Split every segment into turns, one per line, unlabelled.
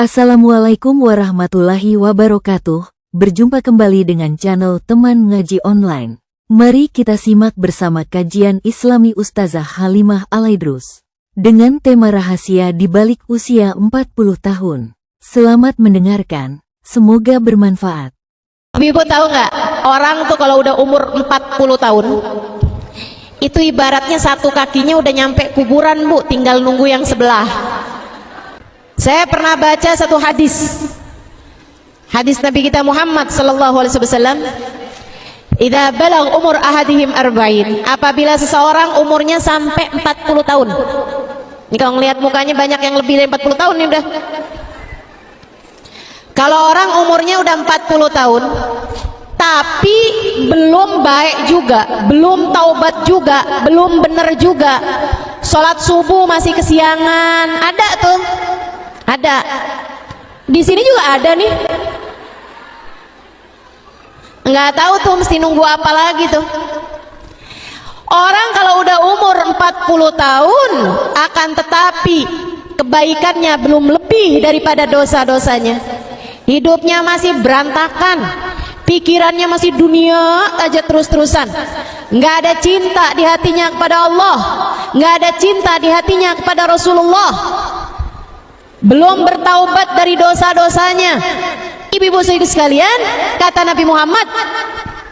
Assalamualaikum warahmatullahi wabarakatuh. Berjumpa kembali dengan channel Teman Ngaji Online. Mari kita simak bersama kajian Islami Ustazah Halimah Alaidrus dengan tema rahasia di balik usia 40 tahun. Selamat mendengarkan, semoga bermanfaat.
Ibu tahu nggak, orang tuh kalau udah umur 40 tahun itu ibaratnya satu kakinya udah nyampe kuburan, Bu, tinggal nunggu yang sebelah. Saya pernah baca satu hadis Nabi kita Muhammad sallallahu alaihi wasallam, idza balagh umur ahadihim arba'in, apabila seseorang umurnya sampai 40 tahun. Ini kalau ngelihat mukanya banyak yang lebih dari 40 tahun nih udah. Kalau orang umurnya udah 40 tahun tapi belum baik juga, belum taubat juga, belum bener juga, sholat subuh masih kesiangan, ada tuh. Ada. Di sini juga ada nih. Nggak tahu tuh mesti nunggu apa lagi tuh. Orang kalau udah umur 40 tahun akan tetapi kebaikannya belum lebih daripada dosa-dosanya. Hidupnya masih berantakan. Pikirannya masih dunia aja terus-terusan. Nggak ada cinta di hatinya kepada Allah. Nggak ada cinta di hatinya kepada Rasulullah. Belum bertaubat dari dosa-dosanya. Ibu-ibu saudari sekalian, kata Nabi Muhammad,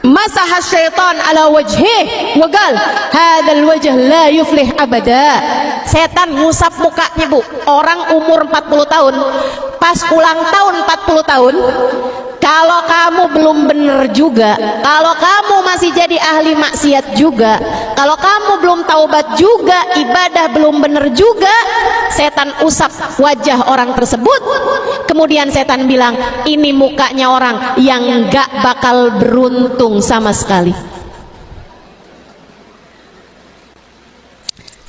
masahas syaitan ala wajhih wa qal hadzal wajh la yuflih abada. Setan ngusap mukanya, Bu, orang umur 40 tahun pas ulang tahun 40 tahun. Kalau kamu belum bener juga, kalau kamu masih jadi ahli maksiat juga, kalau kamu belum taubat juga, ibadah belum bener juga, setan usap wajah orang tersebut. Kemudian setan bilang, ini mukanya orang yang gak bakal beruntung sama sekali.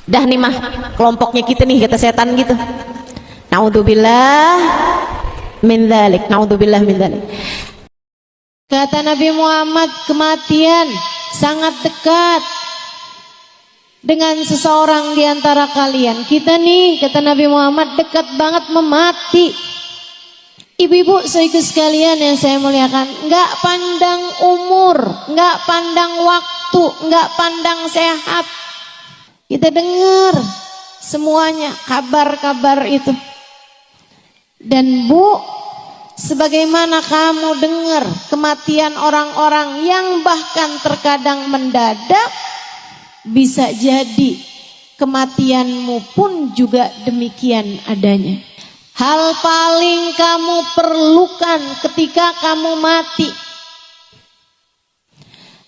Dah nih mah kelompoknya kita nih, kata setan gitu. Naudzubillah min dzalik, naudzubillah min dzalik. Kata Nabi Muhammad, kematian sangat dekat dengan seseorang di antara kalian. Kita nih, kata Nabi Muhammad, dekat banget memati. Ibu-ibu saudara sekalian yang saya muliakan, nggak pandang umur, nggak pandang waktu, nggak pandang sehat. Kita dengar semuanya kabar-kabar itu. Dan Bu, sebagaimana kamu dengar kematian orang-orang yang bahkan terkadang mendadak, bisa jadi kematianmu pun juga demikian adanya. Hal paling kamu perlukan ketika kamu mati,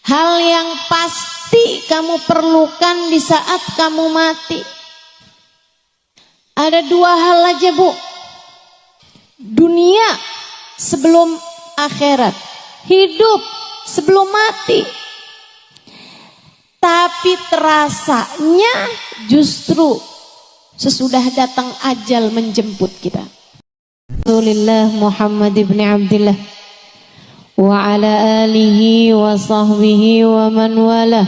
hal yang pasti kamu perlukan di saat kamu mati, ada dua hal aja, Bu. Dunia sebelum akhirat, hidup sebelum mati. Tapi terasanya justru sesudah datang ajal menjemput kita. Rasulullah Muhammad ibn Abdullah wa ala alihi wa sahbihi wa man wala.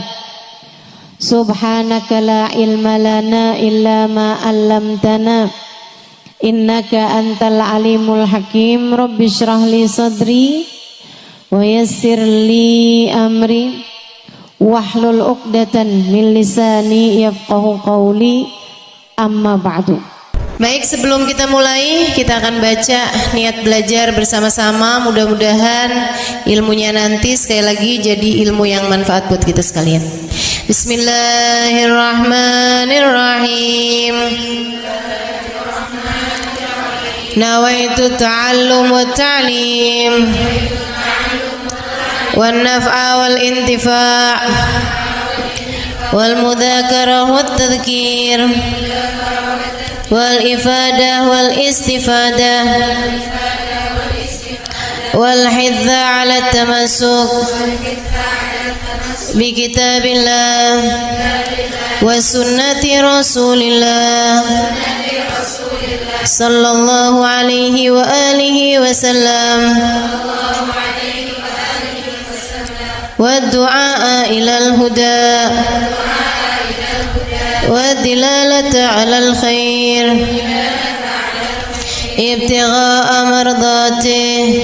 Subhanaka la ilma lana illa ma 'allamtana. Innaka antal alimul hakim. Rabbi shrah li sadri wa yassir li amri wahlul 'uqdatan min lisani yafqahu qawli. Amma ba'du. Baik, sebelum kita mulai, kita akan baca niat belajar bersama-sama. Mudah-mudahan ilmunya nanti sekali lagi jadi ilmu yang manfaat buat kita sekalian. Bismillahirrahmanirrahim. Nawaitu ta'allum wa ta'lim wan naf'a wal intifa' wal mudzakarah wat tadhkir wal ifadah wal istifadah wal hidza 'ala tamassuk bi kitabillah wa sunnati rasulillah sallallahu alaihi wa alihi wasallam wa du'a ilal huda wa dilalata 'alal khair
ابتغاء مرضاته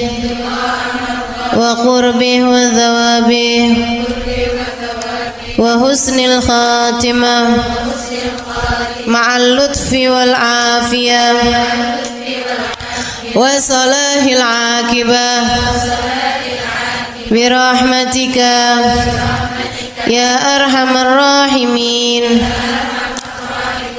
وقربه وثوابه وحسن الخاتمة مع اللطف والعافية وصلاح العاقبة برحمتك يا أرحم الراحمين.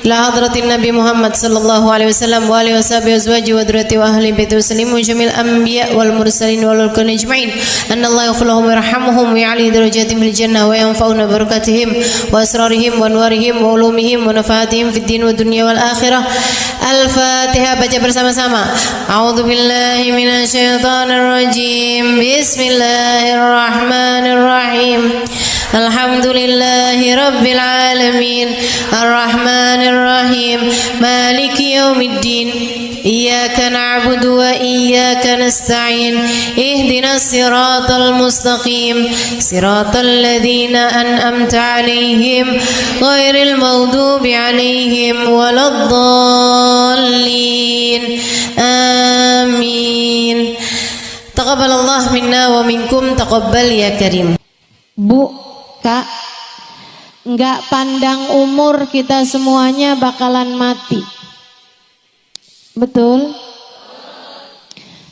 إلى حضرة النبي محمد صلى الله عليه وسلم وآله وصحبه وأزواجه وذريته وأهل بيته وسلم وجميع الأنبياء والمرسلين والملائكة أجمعين أن الله يغفر لهم ويرحمهم ويعلي درجاتهم في الجنة وينفعنا ببركاتهم وأسرارهم وأنوارهم وعلومهم ونفعاتهم في الدين والدنيا والآخرة. الفاتحة. Baca bersama-sama. A'udzu billahi minasyaitonir rajim. Bismillahirrahmanirrahim. Alhamdulillahi rabbil alamin. Arrahmanir rahim. Maliki yaumiddin. Iyyaka na'budu wa iyyaka nasta'in. Ihdinas siratal mustaqim. Siratal ladzina an'amta 'alaihim ghairil maghdubi 'alaihim waladdallin. Amin. Taqabbalallah minna wa minkum. Taqabbal ya karim.
Bu, Kak, nggak pandang umur, kita semuanya bakalan mati. Betul?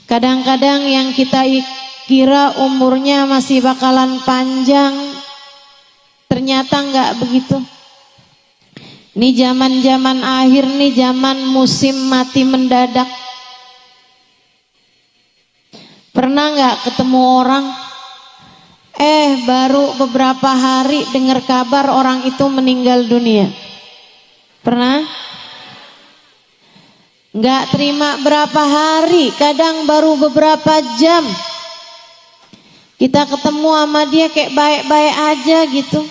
Kadang-kadang yang kita kira umurnya masih bakalan panjang, ternyata nggak begitu. Ini zaman-zaman akhir nih, zaman musim mati mendadak. Pernah nggak ketemu orang, baru beberapa hari dengar kabar orang itu meninggal dunia? Pernah? Nggak terima berapa hari, kadang baru beberapa jam kita ketemu sama dia kayak baik-baik aja gitu.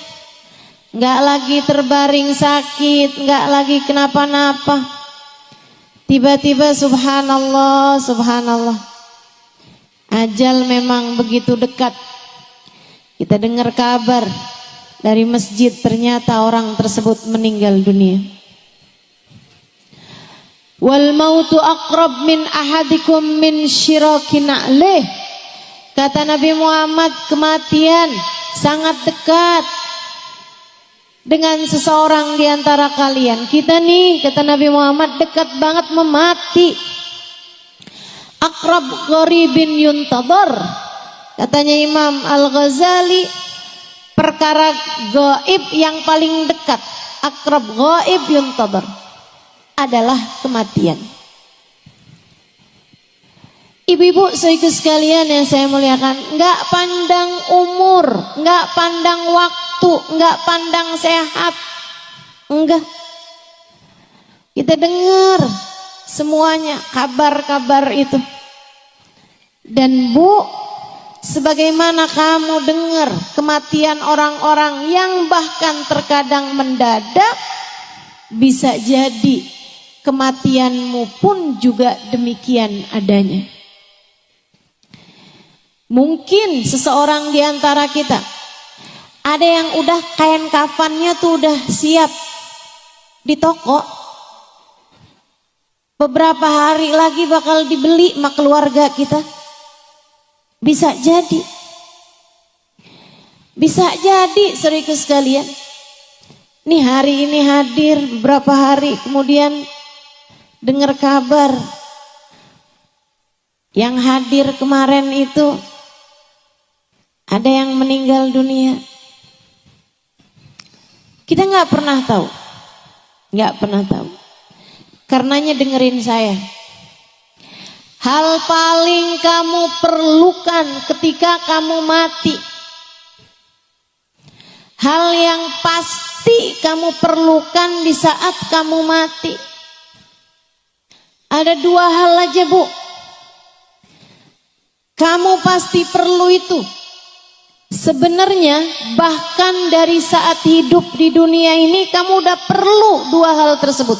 Nggak lagi terbaring sakit, nggak lagi kenapa-napa. Tiba-tiba subhanallah, subhanallah, ajal memang begitu dekat. Kita dengar kabar dari masjid, ternyata orang tersebut meninggal dunia. Wal mautu aqrab min ahadikum min syirakin na'lih. Kata Nabi Muhammad, kematian sangat dekat dengan seseorang di antara kalian. Kita nih, kata Nabi Muhammad, dekat banget memati. Aqrab gharibin yuntadhar. Katanya Imam Al-Ghazali, perkara gaib yang paling dekat, akrab gaib yuntadhar, adalah kematian. Ibu-ibu saudaraku sekalian yang saya muliakan, nggak pandang umur, nggak pandang waktu, nggak pandang sehat, enggak. Kita dengar semuanya kabar-kabar itu. Dan Bu, sebagaimana kamu dengar kematian orang-orang yang bahkan terkadang mendadak, bisa jadi kematianmu pun juga demikian adanya. Mungkin seseorang di antara kita, ada yang udah kain kafannya tuh udah siap di toko, beberapa hari lagi bakal dibeli sama keluarga kita. Bisa jadi, bisa jadi saudaraku sekalian, nih hari ini hadir, beberapa hari kemudian dengar kabar yang hadir kemarin itu ada yang meninggal dunia. Kita nggak pernah tahu, nggak pernah tahu. Karenanya dengerin saya. Hal paling kamu perlukan ketika kamu mati, hal yang pasti kamu perlukan di saat kamu mati, ada dua hal aja Bu. Kamu pasti perlu itu. Sebenarnya bahkan dari saat hidup di dunia ini kamu udah perlu dua hal tersebut.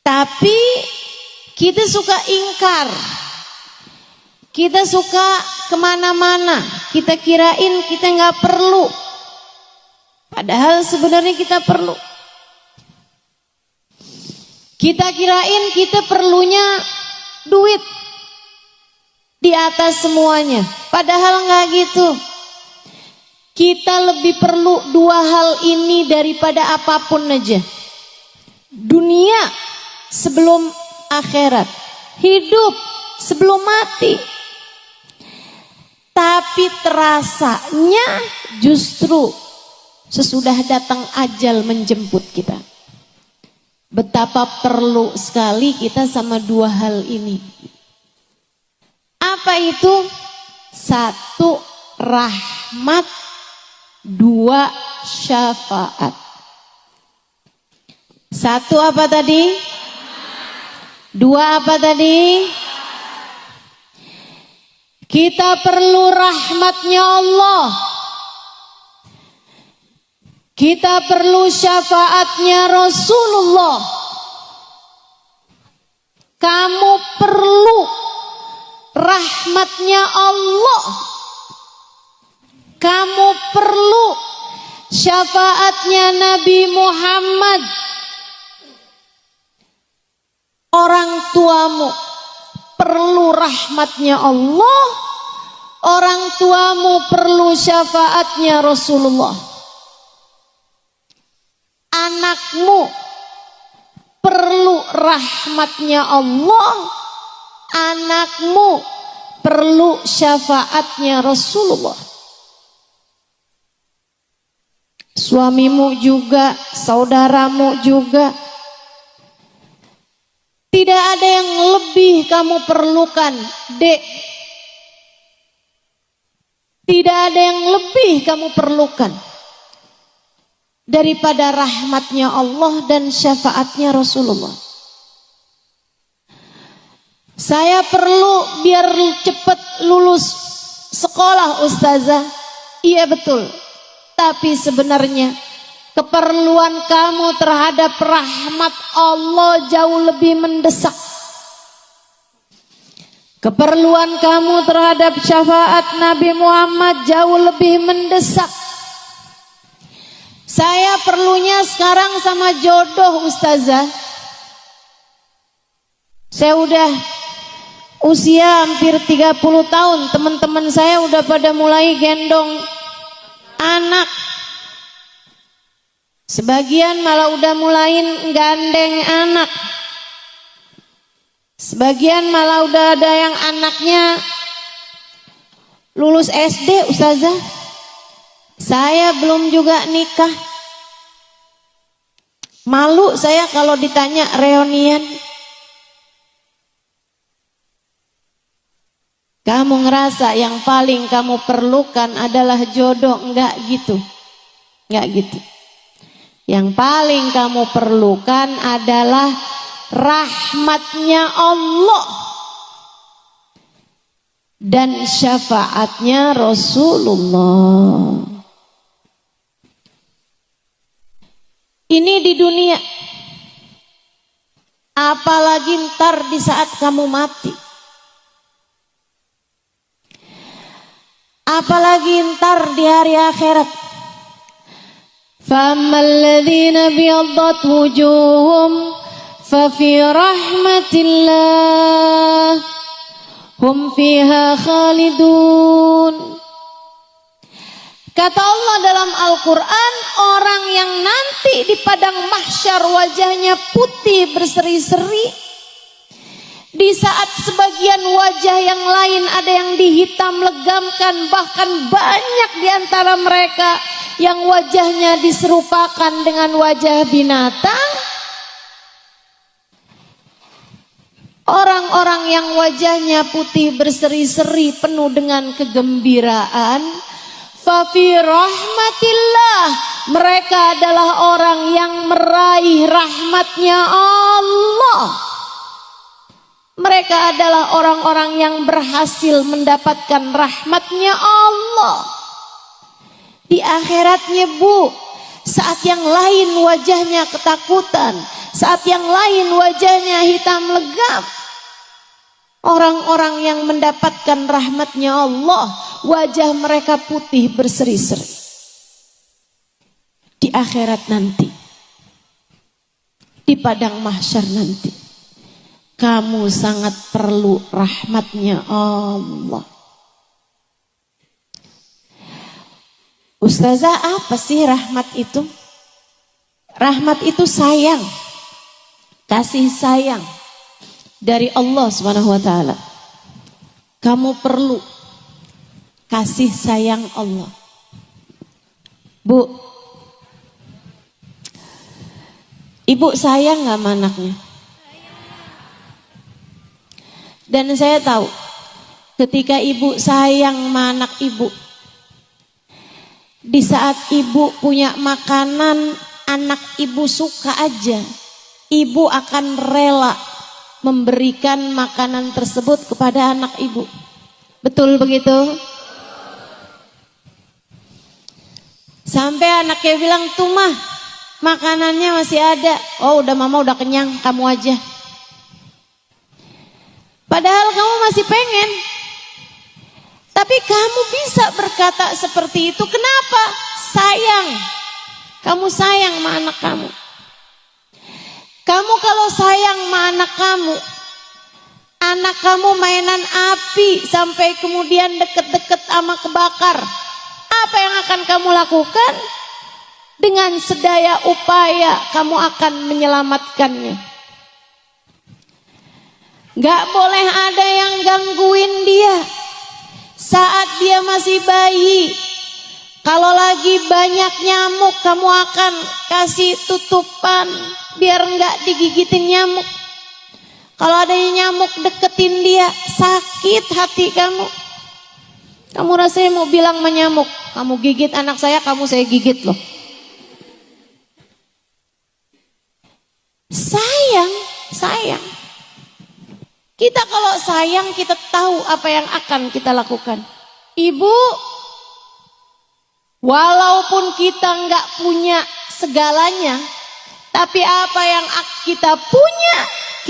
Tapi kita suka ingkar, kita suka kemana-mana, kita kirain kita nggak perlu, padahal sebenarnya kita perlu. Kita kirain kita perlunya duit di atas semuanya. Padahal nggak gitu. Kita lebih perlu dua hal ini daripada apapun aja. Dunia sebelum akhirat. Hidup sebelum mati. Tapi terasanya justru sesudah datang ajal menjemput kita. Betapa perlu sekali kita sama dua hal ini. Apa itu? Satu, rahmat. Dua, syafaat. Satu apa tadi? Dua apa tadi? Kita perlu rahmatnya Allah. Kita perlu syafaatnya Rasulullah. Kamu perlu rahmatnya Allah. Kamu perlu syafaatnya Nabi Muhammad. Orang tuamu perlu rahmatnya Allah. Orang tuamu perlu syafaatnya Rasulullah. Anakmu perlu rahmatnya Allah. Anakmu perlu syafaatnya Rasulullah. Suamimu juga, saudaramu juga. Tidak ada yang lebih kamu perlukan, Dek. Tidak ada yang lebih kamu perlukan daripada rahmatnya Allah dan syafaatnya Rasulullah. Saya perlu biar cepat lulus sekolah, Ustazah. Iya betul. Tapi sebenarnya keperluan kamu terhadap rahmat Allah jauh lebih mendesak. Keperluan kamu terhadap syafaat Nabi Muhammad jauh lebih mendesak. Saya perlunya sekarang sama jodoh, Ustazah. Saya udah usia hampir 30 tahun. Teman-teman saya udah pada mulai gendong anak. Sebagian malah udah mulain gandeng anak. Sebagian malah udah ada yang anaknya lulus SD, Ustazah. Saya belum juga nikah. Malu saya kalau ditanya reunian. Kamu ngerasa yang paling kamu perlukan adalah jodoh? Enggak gitu. Enggak gitu. Yang paling kamu perlukan adalah rahmatnya Allah dan syafaatnya Rasulullah. Ini di dunia. Apalagi ntar di saat kamu mati. Apalagi ntar di hari akhirat. فَأَمَّا الَّذِينَ ابْيَضَّتْ وُجُوهُهُمْ فَفِي رَحْمَةِ اللَّهِ هُمْ فِيهَا خَالِدُونَ. Kata Allah dalam Al-Quran, orang yang nanti di padang mahsyar wajahnya putih berseri-seri, di saat sebagian wajah yang lain ada yang dihitam legamkan, bahkan banyak di antara mereka yang wajahnya diserupakan dengan wajah binatang. Orang-orang yang wajahnya putih berseri-seri penuh dengan kegembiraan, fa fi rahmatillah, mereka adalah orang yang meraih rahmatnya Allah. Mereka adalah orang-orang yang berhasil mendapatkan rahmatnya Allah. Di akhiratnya, Bu, saat yang lain wajahnya ketakutan, saat yang lain wajahnya hitam legam, orang-orang yang mendapatkan rahmatnya Allah, wajah mereka putih berseri-seri. Di akhirat nanti. di padang mahsyar nanti. Kamu sangat perlu rahmatnya Allah. Ustazah, apa sih rahmat itu? Rahmat itu sayang, kasih sayang dari Allah Subhanahu wa taala. Kamu perlu kasih sayang Allah. Bu, ibu sayang gak sama anaknya? Dan saya tahu ketika ibu sayang sama anak ibu, di saat ibu punya makanan anak ibu suka aja, ibu akan rela memberikan makanan tersebut kepada anak ibu. Betul begitu? Sampai anaknya bilang, tuh mah makanannya masih ada. Oh udah, mama udah kenyang, kamu aja. Padahal kamu masih pengen. Tapi kamu bisa berkata seperti itu. Kenapa? Sayang. Kamu sayang sama anak kamu. Kamu kalau sayang sama anak kamu mainan api sampai kemudian deket-deket sama kebakar. Apa yang akan kamu lakukan? Dengan sedaya upaya kamu akan menyelamatkannya. Gak boleh ada yang gangguin dia saat dia masih bayi. Kalau lagi banyak nyamuk, kamu akan kasih tutupan biar gak digigitin nyamuk. Kalau ada nyamuk deketin dia, sakit hati kamu. Kamu rasanya mau bilang sama nyamuk, kamu gigit anak saya, kamu saya gigit loh. Sayang. Kita kalau sayang, kita tahu apa yang akan kita lakukan. Ibu, walaupun kita nggak punya segalanya, tapi apa yang kita punya,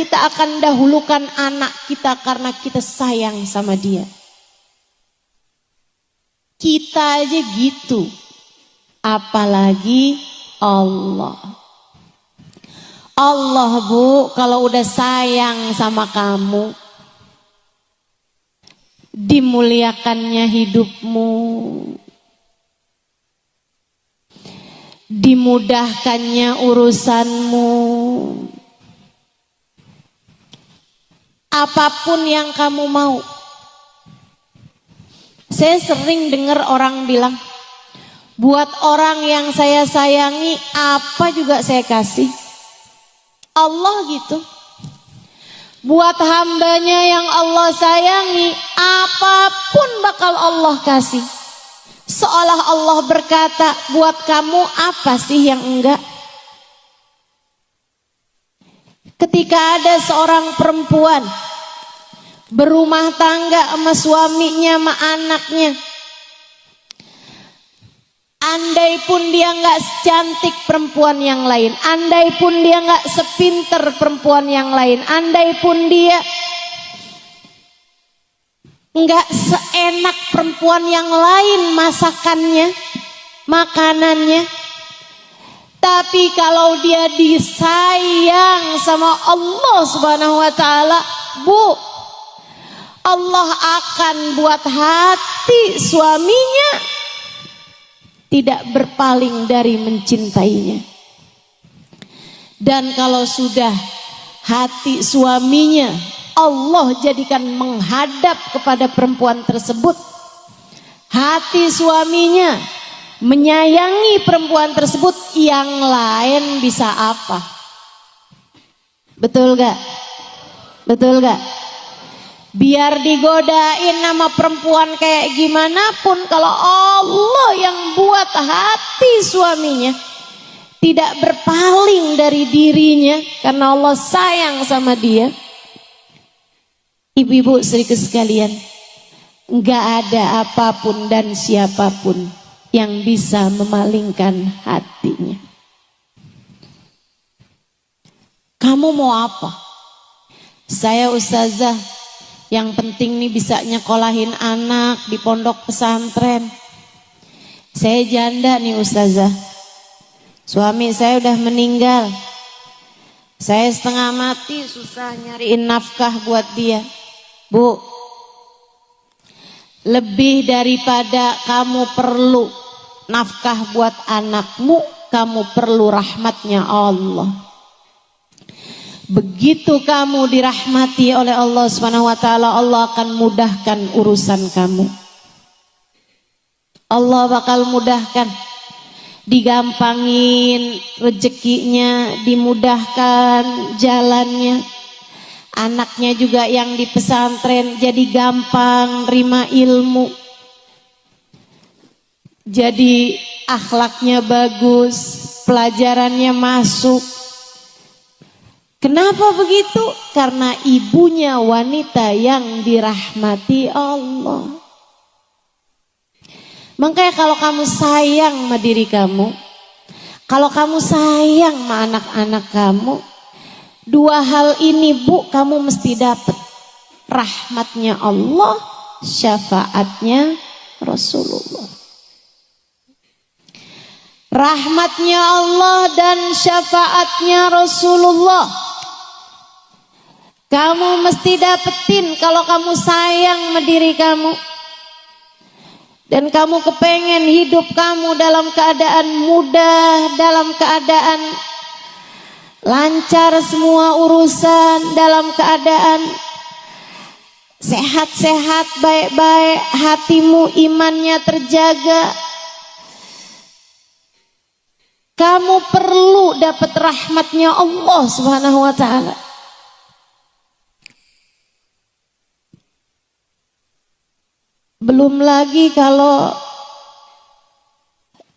kita akan dahulukan anak kita karena kita sayang sama dia. Kita aja gitu, apalagi Allah. Allah, Bu, kalau udah sayang sama kamu, dimuliakannya hidupmu, dimudahkannya urusanmu. Apapun yang kamu mau. Saya sering dengar orang bilang, buat orang yang saya sayangi, apa juga saya kasih. Allah gitu. Buat hambanya yang Allah sayangi, apapun bakal Allah kasih. Seolah Allah berkata, buat kamu apa sih yang enggak? Ketika ada seorang perempuan berumah tangga sama suaminya, sama anaknya, andai pun dia nggak secantik perempuan yang lain, andai pun dia nggak sepinter perempuan yang lain, andai pun dia nggak seenak perempuan yang lain masakannya, makanannya, tapi kalau dia disayang sama Allah Subhanahu wa taala, Bu, Allah akan buat hati suaminya tidak berpaling dari mencintainya. Dan kalau sudah hati suaminya Allah jadikan menghadap kepada perempuan tersebut, hati suaminya menyayangi perempuan tersebut, yang lain bisa apa? Betul gak? Betul gak? Biar digodain nama perempuan kayak gimana pun, kalau Allah yang buat hati suaminya tidak berpaling dari dirinya karena Allah sayang sama dia. Ibu-ibu saudaraku sekalian, enggak ada apapun dan siapapun yang bisa memalingkan hatinya. Kamu mau apa? Saya ustazah, yang penting nih bisa nyekolahin anak di pondok pesantren. Saya janda nih ustazah, suami saya udah meninggal. Saya setengah mati susah nyariin nafkah buat dia. Bu, lebih daripada kamu perlu nafkah buat anakmu, kamu perlu rahmatnya Allah. Begitu kamu dirahmati oleh Allah Subhanahu wa taala, Allah akan mudahkan urusan kamu. Allah bakal mudahkan, digampangin rezekinya, dimudahkan jalannya. Anaknya juga yang di pesantren jadi gampang terima ilmu, jadi akhlaknya bagus, pelajarannya masuk. Kenapa begitu? Karena ibunya wanita yang dirahmati Allah. Makanya kalau kamu sayang sama diri kamu, kalau kamu sayang sama anak-anak kamu, dua hal ini Bu, kamu mesti dapat. Rahmatnya Allah, syafaatnya Rasulullah. Rahmatnya Allah dan syafaatnya Rasulullah. Kamu mesti dapetin kalau kamu sayang sama diri kamu. Dan kamu kepengen hidup kamu dalam keadaan mudah, dalam keadaan lancar semua urusan, dalam keadaan sehat-sehat, baik-baik, hatimu imannya terjaga. Kamu perlu dapat rahmatnya Allah Subhanahu wa taala. Belum lagi kalau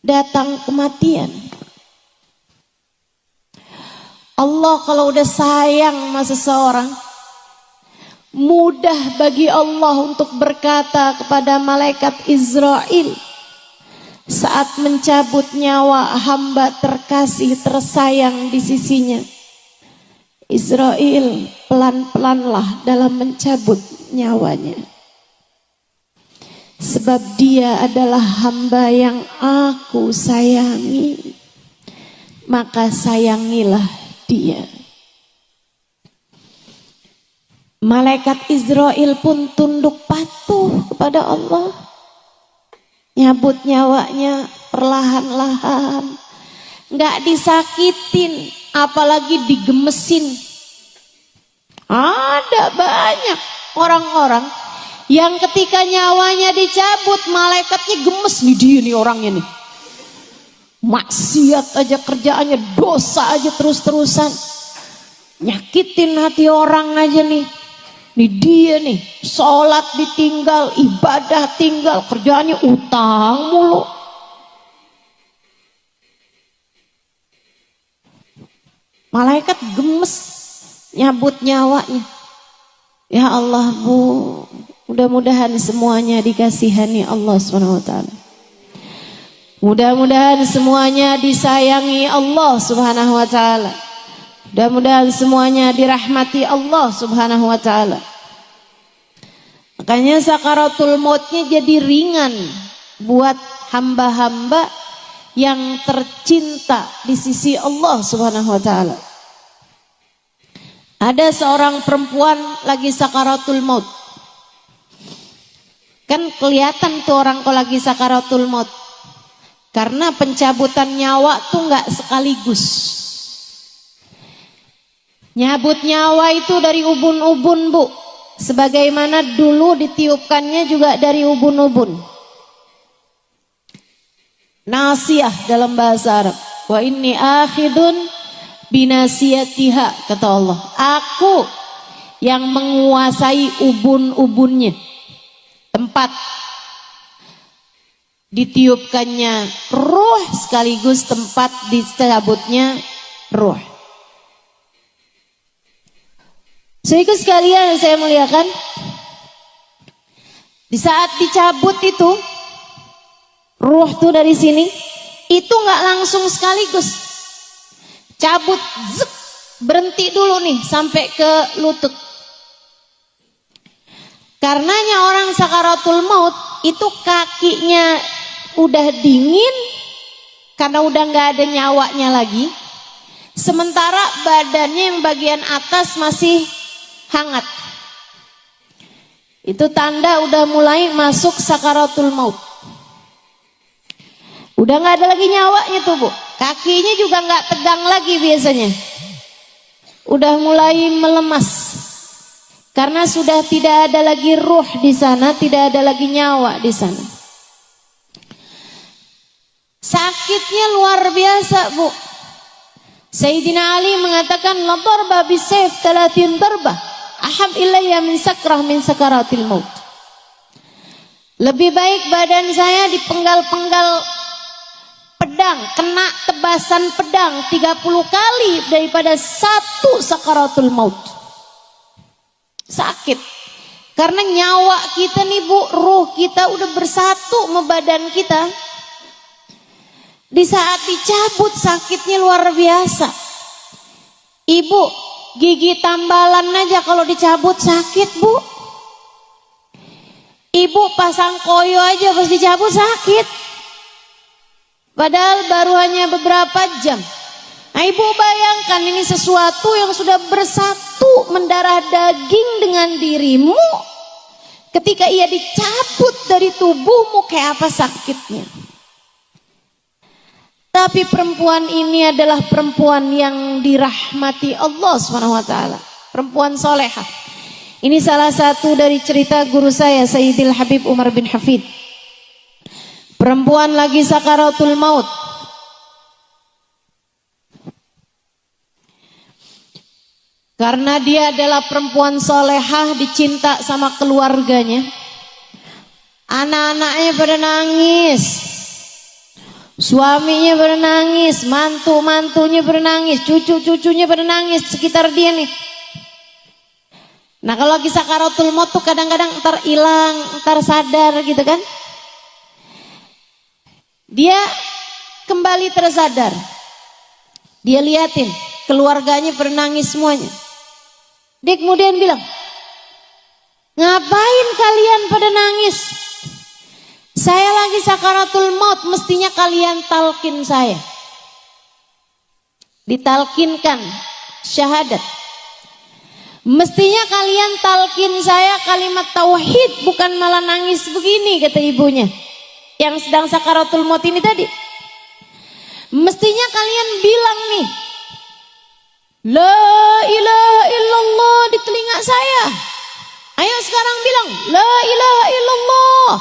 datang kematian. Allah kalau udah sayang sama seseorang, mudah bagi Allah untuk berkata kepada malaikat Israel saat mencabut nyawa hamba terkasih tersayang di sisinya. Israel, pelan-pelanlah dalam mencabut nyawanya. Sebab dia adalah hamba yang aku sayangi, maka sayangilah dia. Malaikat Israel pun tunduk patuh kepada Allah, nyabut nyawanya perlahan-lahan, nggak disakitin, apalagi digemesin. Ada banyak orang-orang yang ketika nyawanya dicabut, malaikatnya gemes. Nih dia nih orangnya nih, maksiat aja kerjaannya, dosa aja terus-terusan, nyakitin hati orang aja nih. Nih dia nih, sholat ditinggal, ibadah tinggal, kerjaannya utang mulu. Malaikat gemes nyabut nyawanya. Ya Allah Bu, mudah-mudahan semuanya dikasihani Allah SWT. Mudah-mudahan semuanya disayangi Allah Subhanahu wa taala. Mudah-mudahan semuanya dirahmati Allah Subhanahu wa taala. Makanya sakaratul mautnya jadi ringan buat hamba-hamba yang tercinta di sisi Allah Subhanahu wa taala. Ada seorang perempuan lagi sakaratul maut. Kan kelihatan tuh orang kalau lagi sakaratul maut. Karena pencabutan nyawa tuh nggak sekaligus. Nyabut nyawa itu dari ubun-ubun Bu. Sebagaimana dulu ditiupkannya juga dari ubun-ubun. Nasiyah dalam bahasa Arab. Wa inni akhidun binasiyatiha, kata Allah. Aku yang menguasai ubun-ubunnya. Tempat ditiupkannya ruh sekaligus tempat dicabutnya ruh. Saudara sekalian saya muliakan, di saat dicabut itu ruh tuh dari sini, itu nggak langsung sekaligus. Cabut, zep, berhenti dulu nih sampai ke lutut. Karenanya orang sakaratul maut itu kakinya udah dingin karena udah nggak ada nyawanya lagi, sementara badannya yang bagian atas masih hangat. Itu tanda udah mulai masuk sakaratul maut. Udah gak ada lagi nyawanya tuh Bu. Kakinya juga gak tegang lagi biasanya. Udah mulai melemas. Karena sudah tidak ada lagi ruh di sana, tidak ada lagi nyawa di sana. Sakitnya luar biasa Bu. Sayyidina Ali mengatakan la darba bisayf 30 darbah ahab ilayya min sakrah min sakaratil maut. Lebih baik badan saya dipenggal-penggal pedang, kena tebasan pedang 30 kali daripada satu sakaratul maut. Sakit. Karena nyawa kita nih Bu, ruh kita udah bersatu sama badan kita. Di saat dicabut sakitnya luar biasa. Ibu, gigi tambalan aja kalau dicabut sakit Bu. Ibu pasang koyo aja pas dicabut sakit. Padahal baru hanya beberapa jam. Nah Ibu bayangkan ini sesuatu yang sudah bersatu mendarah daging dengan dirimu. Ketika ia dicabut dari tubuhmu kayak apa sakitnya. Tapi perempuan ini adalah perempuan yang dirahmati Allah SWT. Perempuan solehah. Ini salah satu dari cerita guru saya Sayyidil Habib Umar bin Hafid. Perempuan lagi sakaratul maut. Karena dia adalah perempuan solehah, dicinta sama keluarganya. Anak-anaknya pada nangis. Suaminya pada nangis, mantu-mantunya pada nangis, cucu-cucunya pada nangis sekitar dia nih. Nah kalau lagi sakaratul maut tuh kadang-kadang ntar hilang, ntar sadar gitu kan. Dia kembali tersadar. Dia liatin keluarganya pada nangis semuanya. Dia kemudian bilang, ngapain kalian pada nangis? Saya lagi sakaratul maut, mestinya kalian talkin saya. Ditalkinkan syahadat. Mestinya kalian talkin saya kalimat tauhid, bukan malah nangis begini, kata ibunya. Yang sedang sakaratul maut ini tadi. Mestinya kalian bilang nih, la ilaha illallah di telinga saya. Ayo sekarang bilang, la ilaha illallah.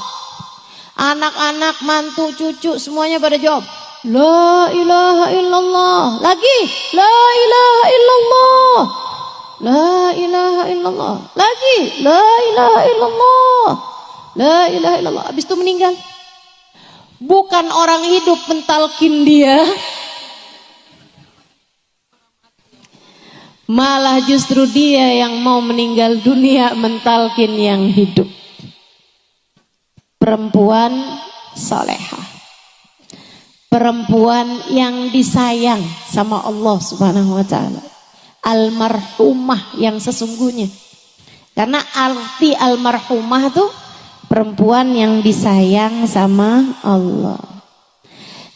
Anak-anak, mantu, cucu semuanya pada jawab, la ilaha illallah. Lagi, la ilaha illallah. La ilaha illallah. Lagi, la ilaha illallah. La ilaha illallah. Habis itu meninggal. Bukan orang hidup mentalkin dia, malah justru dia yang mau meninggal dunia mentalkin yang hidup. Perempuan salehah, perempuan yang disayang sama Allah Subhanahu wa taala, almarhumah yang sesungguhnya. Karena arti almarhumah tuh perempuan yang disayang sama Allah.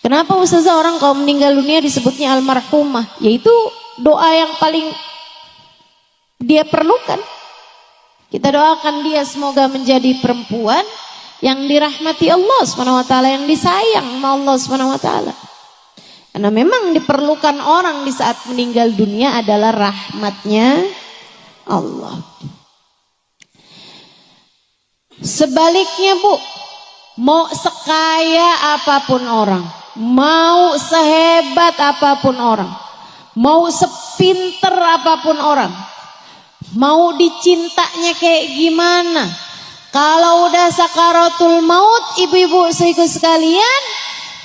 Kenapa Ustazah orang kalau meninggal dunia disebutnya almarhumah? Yaitu doa yang paling dia perlukan. Kita doakan dia semoga menjadi perempuan yang dirahmati Allah SWT, yang disayang sama Allah SWT. Karena memang diperlukan orang di saat meninggal dunia adalah rahmatnya Allah. Sebaliknya Bu, mau sekaya apapun orang, mau sehebat apapun orang, mau sepinter apapun orang, mau dicintanya kayak gimana, kalau udah sakaratul maut ibu-ibu saudaraku sekalian,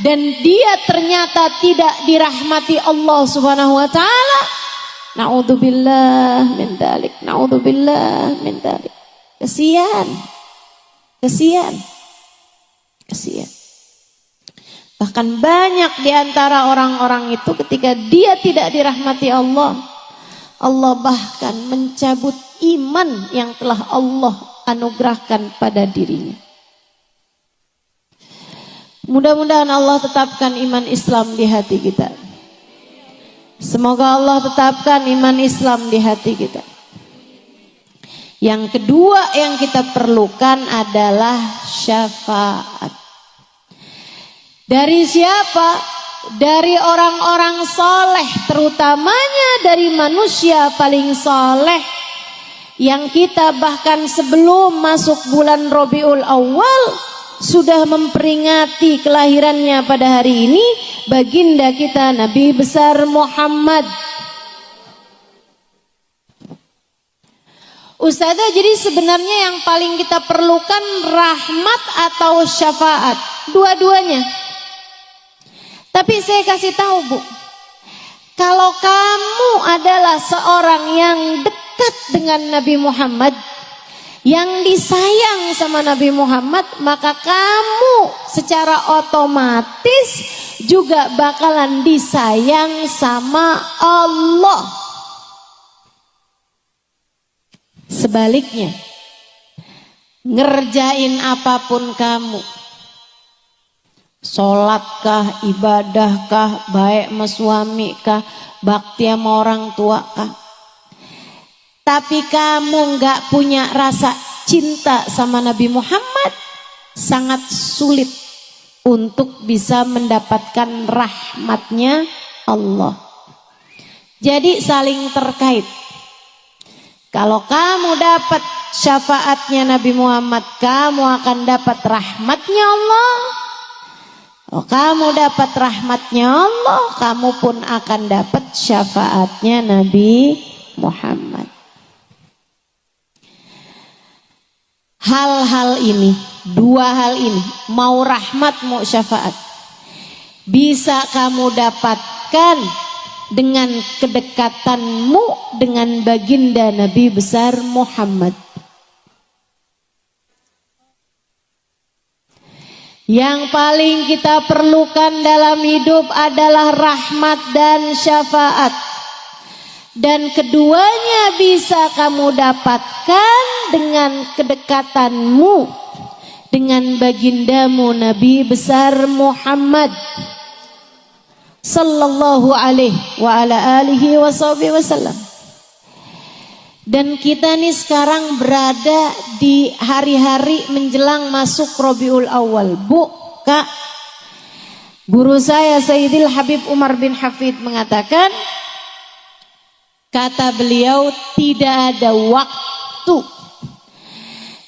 dan dia ternyata tidak dirahmati Allah Subhanahu wa taala, naudzubillah min dzalik, naudzubillah min dzalik. Kesian. Bahkan banyak di antara orang-orang itu ketika dia tidak dirahmati Allah, Allah bahkan mencabut iman yang telah Allah anugerahkan pada dirinya. Mudah-mudahan Allah tetapkan iman Islam di hati kita. Semoga Allah tetapkan iman Islam di hati kita. Yang kedua yang kita perlukan adalah syafaat. Dari siapa? Dari orang-orang soleh, terutamanya dari manusia paling soleh, yang kita bahkan sebelum masuk bulan Rabiul Awal sudah memperingati kelahirannya pada hari ini, baginda kita Nabi besar Muhammad. Ustazah, jadi sebenarnya yang paling kita perlukan rahmat atau syafaat? Dua-duanya. Tapi saya kasih tahu, Bu, kalau kamu adalah seorang yang dekat dengan Nabi Muhammad, yang disayang sama Nabi Muhammad, maka kamu secara otomatis juga bakalan disayang sama Allah. Sebaliknya, ngerjain apapun kamu, sholatkah, ibadahkah, baik sama suami kah, bakti sama orang tua kah, tapi kamu nggak punya rasa cinta sama Nabi Muhammad, sangat sulit untuk bisa mendapatkan rahmatnya Allah. Jadi saling terkait. Kalau kamu dapat syafaatnya Nabi Muhammad, kamu akan dapat rahmatnya Allah. Kalau kamu dapat rahmatnya Allah, kamu pun akan dapat syafaatnya Nabi Muhammad. Hal-hal ini, dua hal ini, mau rahmat mau syafaat, bisa kamu dapatkan dengan kedekatanmu dengan baginda Nabi besar Muhammad. Yang paling kita perlukan dalam hidup adalah rahmat dan syafaat. Dan keduanya bisa kamu dapatkan dengan kedekatanmu dengan bagindamu Nabi besar Muhammad sallallahu alaihi wa ala alihi wasallam. Dan kita nih sekarang berada di hari-hari menjelang masuk Rabiul Awal. Bu, Kak, guru saya Sayyidil Habib Umar bin Hafid mengatakan, kata beliau, tidak ada waktu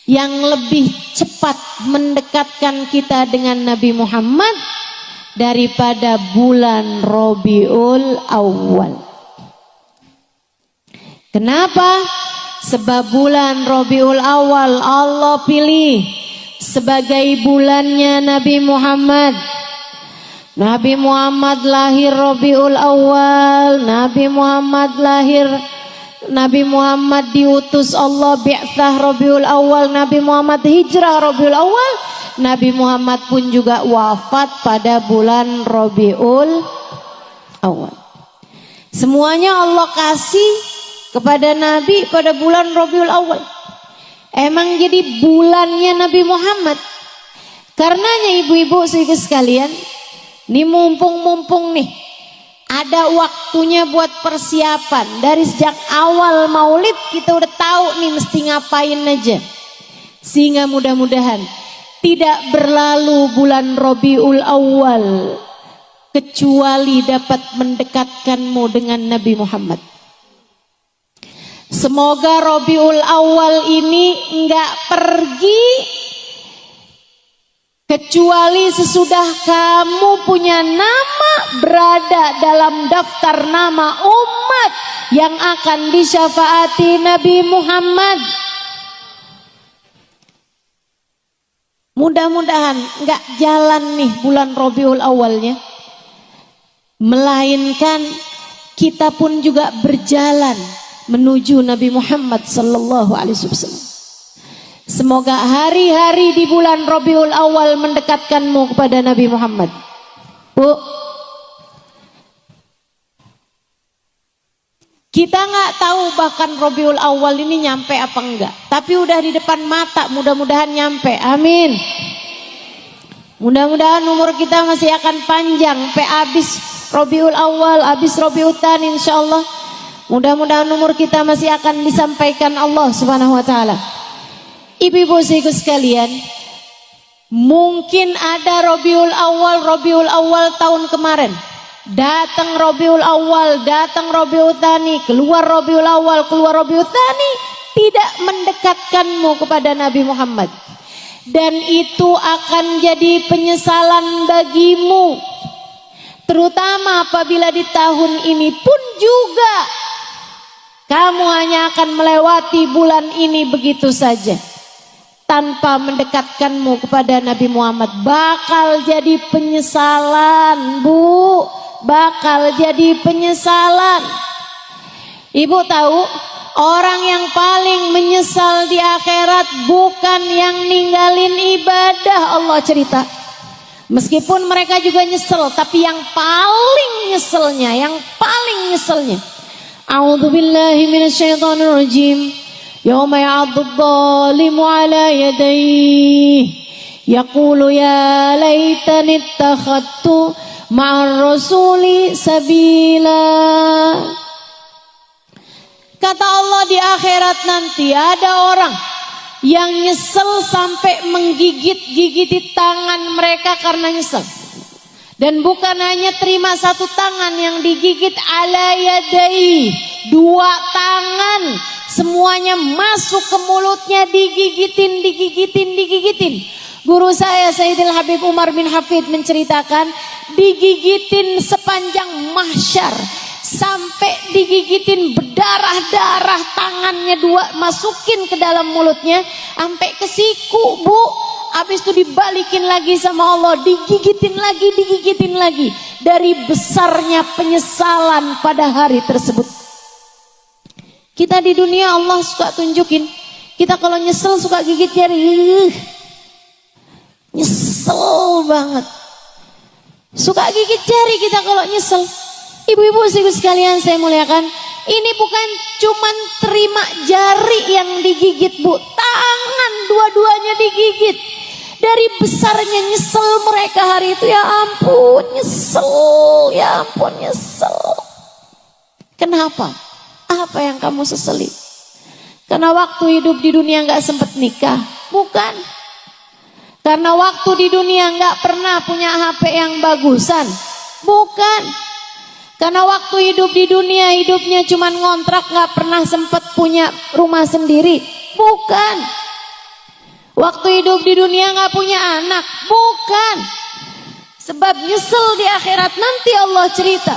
yang lebih cepat mendekatkan kita dengan Nabi Muhammad daripada bulan Rabiul Awal. Kenapa? Sebab bulan Rabiul Awal Allah pilih sebagai bulannya Nabi Muhammad. Nabi Muhammad lahir Rabiul Awal, Nabi Muhammad lahir, Nabi Muhammad diutus Allah bi'tsah Rabiul Awal, Nabi Muhammad hijrah Rabiul Awal, Nabi Muhammad pun juga wafat pada bulan Rabiul Awal. Semuanya Allah kasih kepada Nabi pada bulan Rabiul Awal. Emang jadi bulannya Nabi Muhammad. Karenanya ibu-ibu saudara sekalian, ini mumpung nih ada waktunya buat persiapan. Dari sejak awal maulid kita udah tahu nih mesti ngapain aja, sehingga mudah-mudahan tidak berlalu bulan Rabiul Awal kecuali dapat mendekatkanmu dengan Nabi Muhammad. Semoga Rabiul Awal ini enggak pergi kecuali sesudah kamu punya nama berada dalam daftar nama umat yang akan disyafaati Nabi Muhammad. Mudah-mudahan enggak jalan nih bulan Rabiul Awalnya, melainkan kita pun juga berjalan menuju Nabi Muhammad sallallahu alaihi wasallam. Semoga hari-hari di bulan Rabiul Awal mendekatkanmu kepada Nabi Muhammad. Bu, kita nggak tahu bahkan Rabiul Awal ini nyampe apa enggak, tapi udah di depan mata, mudah-mudahan nyampe. Amin. Mudah-mudahan umur kita masih akan panjang sampai habis Rabiul Awal, habis Rabiul Tsani insyaallah. Mudah-mudahan umur kita masih akan disampaikan Allah Subhanahu wa taala. Ibu-ibu sekalian, mungkin ada Rabiul Awal tahun kemarin. Datang Rabiul Awal, datang Rabiul Tsani, keluar Rabiul Awal, keluar Rabiul Tsani, tidak mendekatkanmu kepada Nabi Muhammad. Dan itu akan jadi penyesalan bagimu. Terutama apabila di tahun ini pun juga kamu hanya akan melewati bulan ini begitu saja tanpa mendekatkanmu kepada Nabi Muhammad. Bakal jadi penyesalan, Bu. Bakal jadi penyesalan. Ibu tahu, orang yang paling menyesal di akhirat bukan yang ninggalin ibadah, Allah cerita. Meskipun mereka juga nyesel, tapi yang paling nyeselnya, A'udzu billahi minasyaitonir rajim. Yauma ya'addu adh-dhalimu 'ala yadayhi yaqulu ya laitani ittakhadtu ma'ar rasuli sabila. Kata Allah, di akhirat nanti ada orang yang nyesel sampai menggigit-gigiti tangan mereka karena nyesel. Dan bukan hanya terima satu tangan yang digigit, ala yadai, dua tangan semuanya masuk ke mulutnya, digigitin. Guru saya Sayyidil Habib Umar bin Hafid menceritakan, digigitin sepanjang mahsyar, sampai digigitin berdarah-darah, tangannya dua masukin ke dalam mulutnya sampai ke siku, Bu. Habis itu dibalikin lagi sama Allah, digigitin lagi dari besarnya penyesalan pada hari tersebut. Kita di dunia Allah suka tunjukin, kita kalau nyesel suka gigit jari, nyesel banget, suka gigit jari kita kalau nyesel. Ibu-ibu sekalian saya muliakan, ini bukan cuman terima jari yang digigit, Bu, tangan dua-duanya digigit. Dari besarnya nyesel mereka hari itu, ya ampun nyesel. Kenapa? Apa yang kamu sesali? Karena waktu hidup di dunia nggak sempat nikah? Bukan. Karena waktu di dunia nggak pernah punya HP yang bagusan? Bukan. Karena waktu hidup di dunia hidupnya cuman ngontrak, nggak pernah sempat punya rumah sendiri? Bukan. Waktu hidup di dunia nggak punya anak? Bukan. Sebab nyesel di akhirat nanti Allah cerita,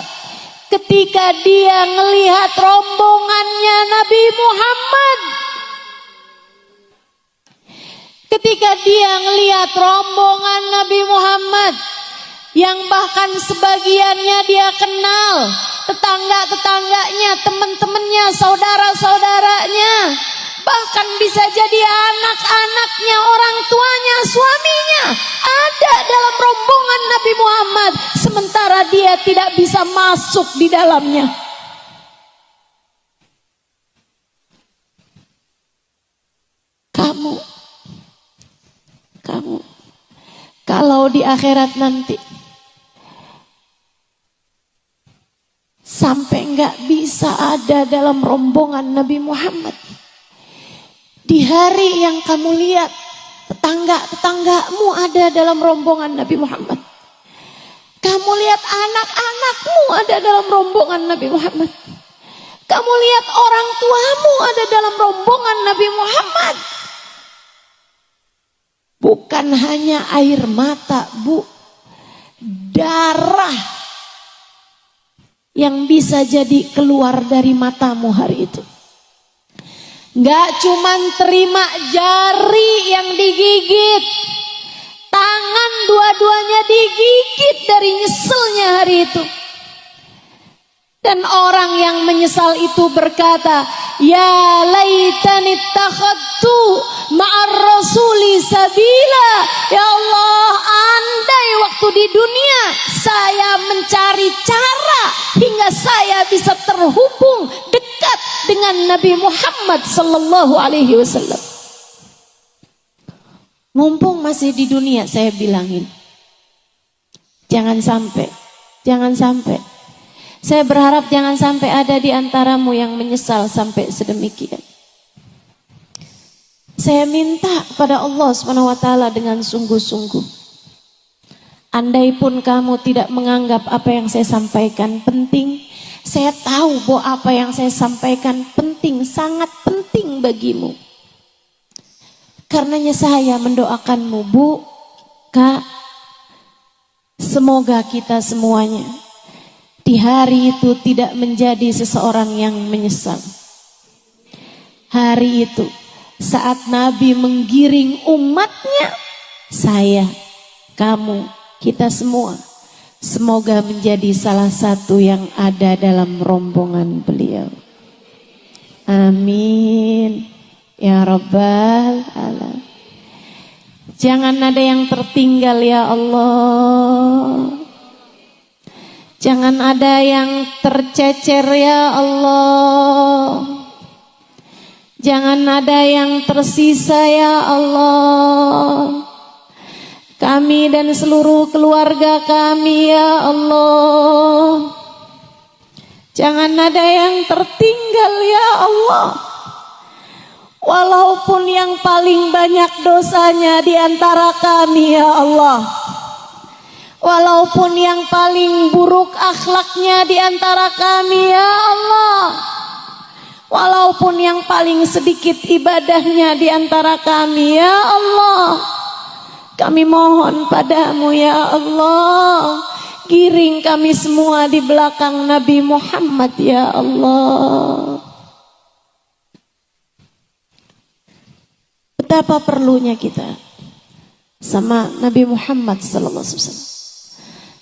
ketika dia ngelihat rombongannya Nabi Muhammad, ketika dia ngelihat rombongan Nabi Muhammad yang bahkan sebagiannya dia kenal, tetangga-tetangganya, teman-temannya, saudara-saudaranya, bahkan bisa jadi anak-anaknya, orang tuanya, suaminya ada dalam rombongan Nabi Muhammad, sementara dia tidak bisa masuk di dalamnya. Kamu kalau di akhirat nanti sampai nggak bisa ada dalam rombongan Nabi Muhammad, di hari yang kamu lihat tetangga-tetanggamu ada dalam rombongan Nabi Muhammad, kamu lihat anak-anakmu ada dalam rombongan Nabi Muhammad, kamu lihat orang tuamu ada dalam rombongan Nabi Muhammad, bukan hanya air mata, Bu, darah yang bisa jadi keluar dari matamu hari itu. Gak cuman terima jari yang digigit, tangan dua-duanya digigit dari nyeselnya hari itu. Dan orang yang menyesal itu berkata, ya laitani takhadtu ma'ar rasuli sabila. Ya Allah, andai waktu di dunia saya mencari cara hingga saya bisa terhubung dekat dengan Nabi Muhammad sallallahu alaihi wasallam. Mumpung masih di dunia, saya bilangin, jangan Jangan sampai. Saya berharap jangan sampai ada di antaramu yang menyesal sampai sedemikian. Saya minta kepada Allah SWT dengan sungguh-sungguh. Andai pun kamu tidak menganggap apa yang saya sampaikan penting, saya tahu bahwa apa yang saya sampaikan penting, sangat penting bagimu. Karenanya saya mendoakanmu, Bu, Kak, semoga kita semuanya di hari itu tidak menjadi seseorang yang menyesal. Hari itu saat Nabi menggiring umatnya, saya, kamu, kita semua, semoga menjadi salah satu yang ada dalam rombongan beliau. Amin. Ya Rabbal Alamin. Jangan ada yang tertinggal ya Allah. Jangan ada yang tercecer ya Allah. Jangan ada yang tersisa ya Allah. Kami dan seluruh keluarga kami ya Allah. Jangan ada yang tertinggal ya Allah. Walaupun yang paling banyak dosanya di antara kami ya Allah. Walaupun yang paling buruk akhlaknya di antara kami ya Allah. Walaupun yang paling sedikit ibadahnya di antara kami ya Allah. Kami mohon padamu ya Allah, giring kami semua di belakang Nabi Muhammad ya Allah. Betapa perlunya kita sama Nabi Muhammad sallallahu alaihi wasallam,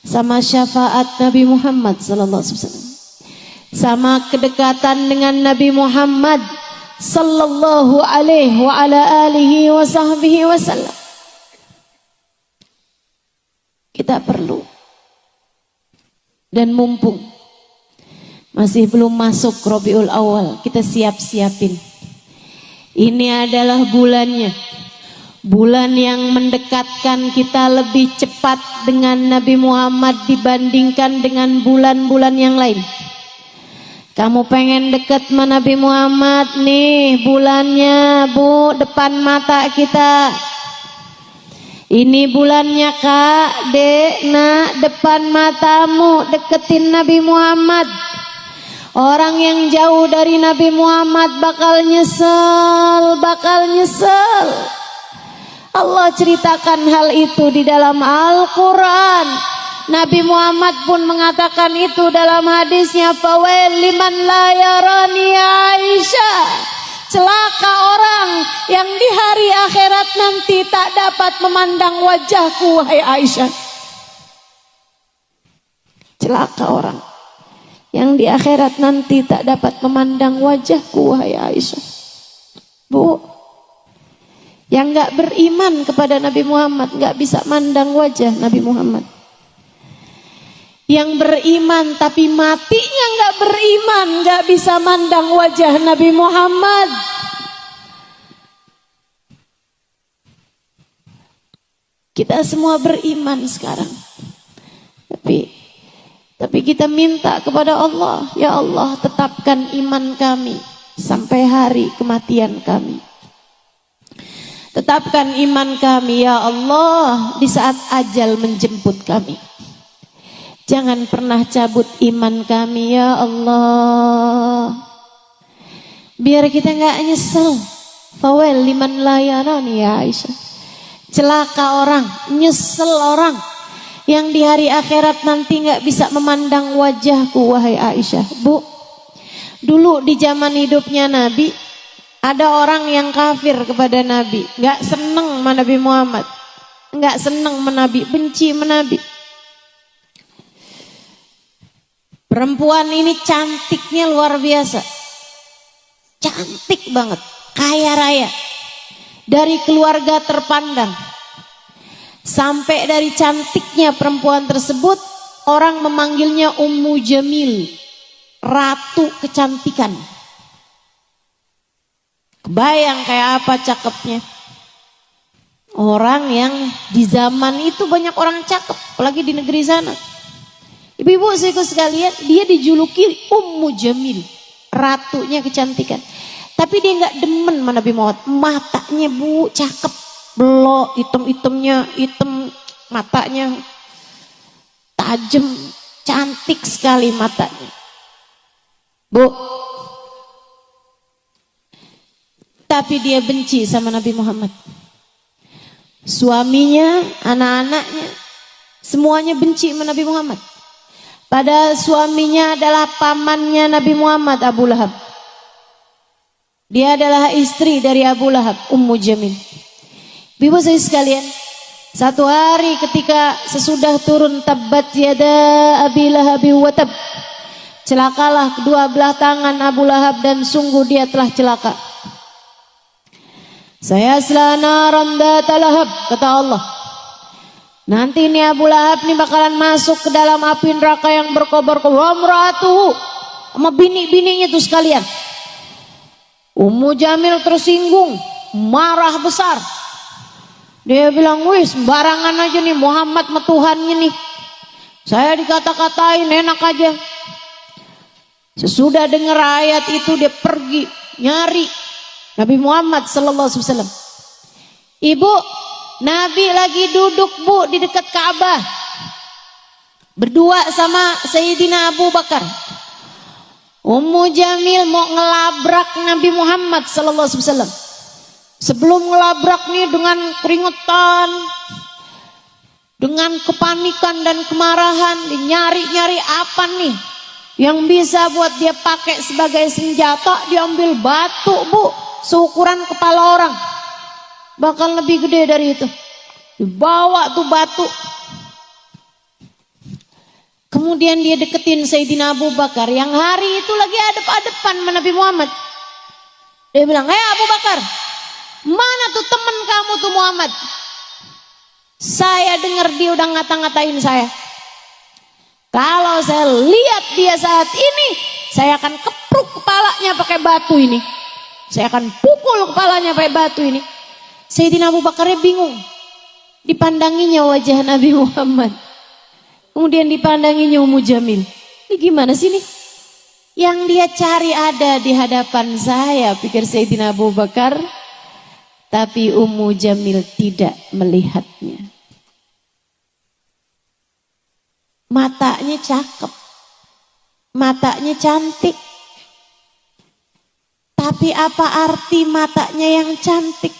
sama syafaat Nabi Muhammad sallallahu alaihi wasallam, sama kedekatan dengan Nabi Muhammad sallallahu alaihi wa ala alihi wa sahbihi wasallam. Kita perlu. Dan mumpung masih belum masuk Rabiul Awal, kita siap-siapin. Ini adalah bulannya. Bulan yang mendekatkan kita lebih cepat dengan Nabi Muhammad dibandingkan dengan bulan-bulan yang lain. Kamu pengen dekat sama Nabi Muhammad, nih bulannya, Bu, depan mata kita. Ini bulannya Kak, Dek, Nak, depan matamu, deketin Nabi Muhammad. Orang yang jauh dari Nabi Muhammad bakal nyesel, bakal nyesel. Allah ceritakan hal itu di dalam Al-Quran. Nabi Muhammad pun mengatakan itu dalam hadisnya, fawail liman la yarani Aisyah. Celaka orang yang di hari akhirat nanti tak dapat memandang wajahku, wahai Aisyah. Celaka orang yang di akhirat nanti tak dapat memandang wajahku, wahai Aisyah. Bu, yang gak beriman kepada Nabi Muhammad gak bisa mandang wajah Nabi Muhammad. Yang beriman tapi matinya gak beriman gak bisa mandang wajah Nabi Muhammad. Kita semua beriman sekarang, tapi kita minta kepada Allah, ya Allah tetapkan iman kami sampai hari kematian kami. Tetapkan iman kami ya Allah di saat ajal menjemput kami. Jangan pernah cabut iman kami ya Allah. Biar kita gak nyesel. Fawel liman layarani ya Aisyah. Celaka orang, nyesel orang yang di hari akhirat nanti gak bisa memandang wajahku, wahai Aisyah. Bu, dulu di zaman hidupnya Nabi, ada orang yang kafir kepada Nabi, gak seneng sama Nabi Muhammad, gak seneng sama Nabi, benci sama Nabi. Perempuan ini cantiknya luar biasa. Cantik banget, kaya raya. Dari keluarga terpandang. Sampai dari cantiknya perempuan tersebut, orang memanggilnya Ummu Jamil, ratu kecantikan. Kebayang kayak apa cakepnya. Orang yang di zaman itu banyak orang cakep, apalagi di negeri sana. Ibu-ibu saudaraku sekalian, dia dijuluki Ummu Jamil, ratunya kecantikan. Tapi dia nggak demen sama Nabi Muhammad. Matanya bu cakep, belok, hitam-hitamnya, hitam matanya, tajam, cantik sekali matanya. Bu, tapi dia benci sama Nabi Muhammad. Suaminya, anak-anaknya, semuanya benci sama Nabi Muhammad. Padahal suaminya adalah pamannya Nabi Muhammad, Abu Lahab. Dia adalah istri dari Abu Lahab, Ummu Jamil. Ibu saya sekalian, satu hari ketika sesudah turun tabbat yada Abi Lahab wa tab, celakalah kedua belah tangan Abu Lahab dan sungguh dia telah celaka. Saya selana ramdat lahab, kata Allah. Nanti ini Abu Lahab ini bakalan masuk ke dalam api neraka yang berkobar-kobar, wamratuhu, sama bini-bininya itu sekalian. Ummu Jamil tersinggung, marah besar. Dia bilang, wih sembarangan aja nih Muhammad sama Tuhannya nih. Saya dikata-katain enak aja. Sesudah dengar ayat itu dia pergi nyari Nabi Muhammad sallallahu alaihi wasallam. Ibu, Nabi lagi duduk bu di dekat Ka'bah. Berdua sama Sayyidina Abu Bakar. Ummu Jamil mau ngelabrak Nabi Muhammad sallallahu alaihi wasallam. Sebelum ngelabrak nih dengan keringetan, dengan kepanikan dan kemarahan, nyari-nyari apa nih yang bisa buat dia pakai sebagai senjata. Diambil batu bu, seukuran kepala orang, bakal lebih gede dari itu. Dibawa tuh batu. Kemudian dia deketin Sayyidina Abu Bakar yang hari itu lagi adep-adepan sama Nabi Muhammad. Dia bilang, hei Abu Bakar, mana tuh teman kamu tuh Muhammad? Saya dengar dia udah ngata-ngatain saya. Kalau saya lihat dia saat ini, saya akan kepruk kepalanya pakai batu ini. Saya akan pukul kepalanya pakai batu ini. Sayyidina Abu Bakarnya bingung. Dipandanginya wajah Nabi Muhammad. Kemudian dipandanginya Ummu Jamil. Ini gimana sih nih? Yang dia cari ada di hadapan saya, pikir Sayyidina Abu Bakar. Tapi Ummu Jamil tidak melihatnya. Matanya cakep. Matanya cantik. Tapi apa arti matanya yang cantik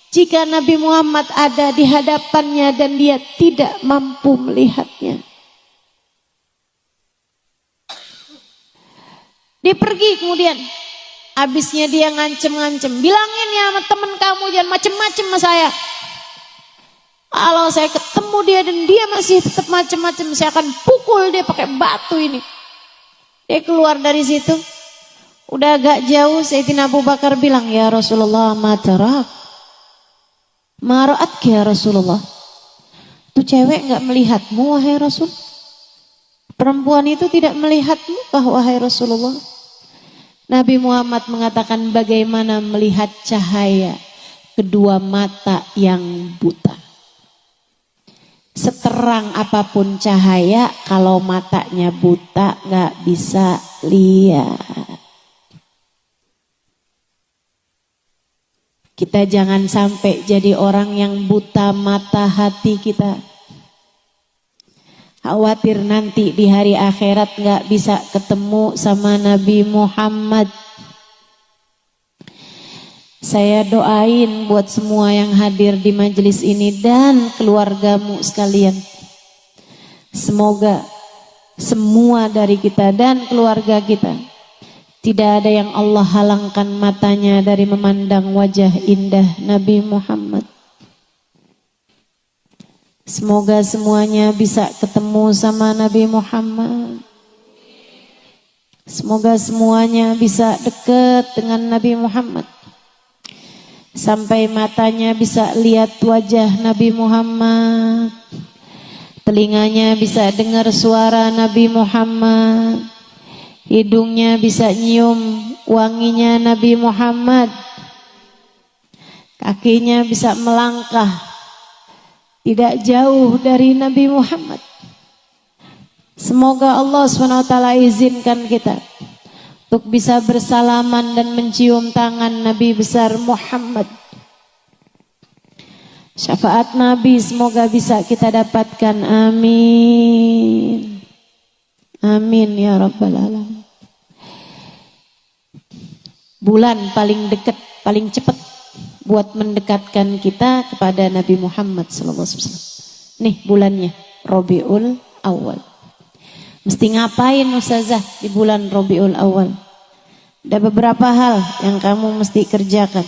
jika Nabi Muhammad ada di hadapannya dan dia tidak mampu melihatnya? Dia pergi kemudian. Habisnya dia ngancem-ngancem. Bilangin ya sama temen kamu jangan macem-macem sama saya. Kalau saya ketemu dia dan dia masih tetap macem-macem, saya akan pukul dia pakai batu ini. Dia keluar dari situ. Udah agak jauh, Sayyidina Abu Bakar bilang, ya Rasulullah matarak. Maraat ya Rasulullah. Tuh cewek gak melihatmu wahai Rasul. Perempuan itu tidak melihatmu wahai Rasulullah. Nabi Muhammad mengatakan bagaimana melihat cahaya kedua mata yang buta. Seterang apapun cahaya, kalau matanya buta gak bisa lihat. Kita jangan sampai jadi orang yang buta mata hati kita. Khawatir nanti di hari akhirat gak bisa ketemu sama Nabi Muhammad. Saya doain buat semua yang hadir di majelis ini dan keluargamu sekalian. Semoga semua dari kita dan keluarga kita tidak ada yang Allah halangkan matanya dari memandang wajah indah Nabi Muhammad. Semoga semuanya bisa ketemu sama Nabi Muhammad. Semoga semuanya bisa dekat dengan Nabi Muhammad. Sampai matanya bisa lihat wajah Nabi Muhammad. Telinganya bisa dengar suara Nabi Muhammad. Hidungnya bisa nyium wanginya Nabi Muhammad. Kakinya bisa melangkah tidak jauh dari Nabi Muhammad. Semoga Allah SWT izinkan kita untuk bisa bersalaman dan mencium tangan Nabi besar Muhammad. Syafaat Nabi semoga bisa kita dapatkan. Amin. Amin ya Rabbal Alamin. Bulan paling dekat, paling cepat buat mendekatkan kita kepada Nabi Muhammad SAW. Nih bulannya, Rabiul Awal. Mesti ngapain Ustazah di bulan Rabiul Awal? Ada beberapa hal yang kamu mesti kerjakan.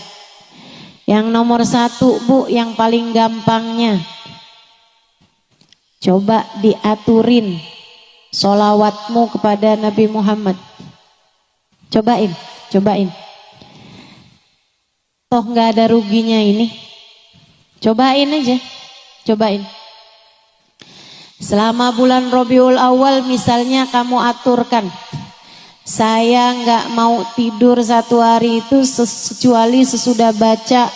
Yang nomor 1 Bu, yang paling gampangnya, coba diaturin sholawatmu kepada Nabi Muhammad. Cobain. Toh nggak ada ruginya ini. Cobain aja, cobain. Selama bulan Rabiul Awal misalnya kamu aturkan, saya nggak mau tidur 1 hari itu kecuali sesudah baca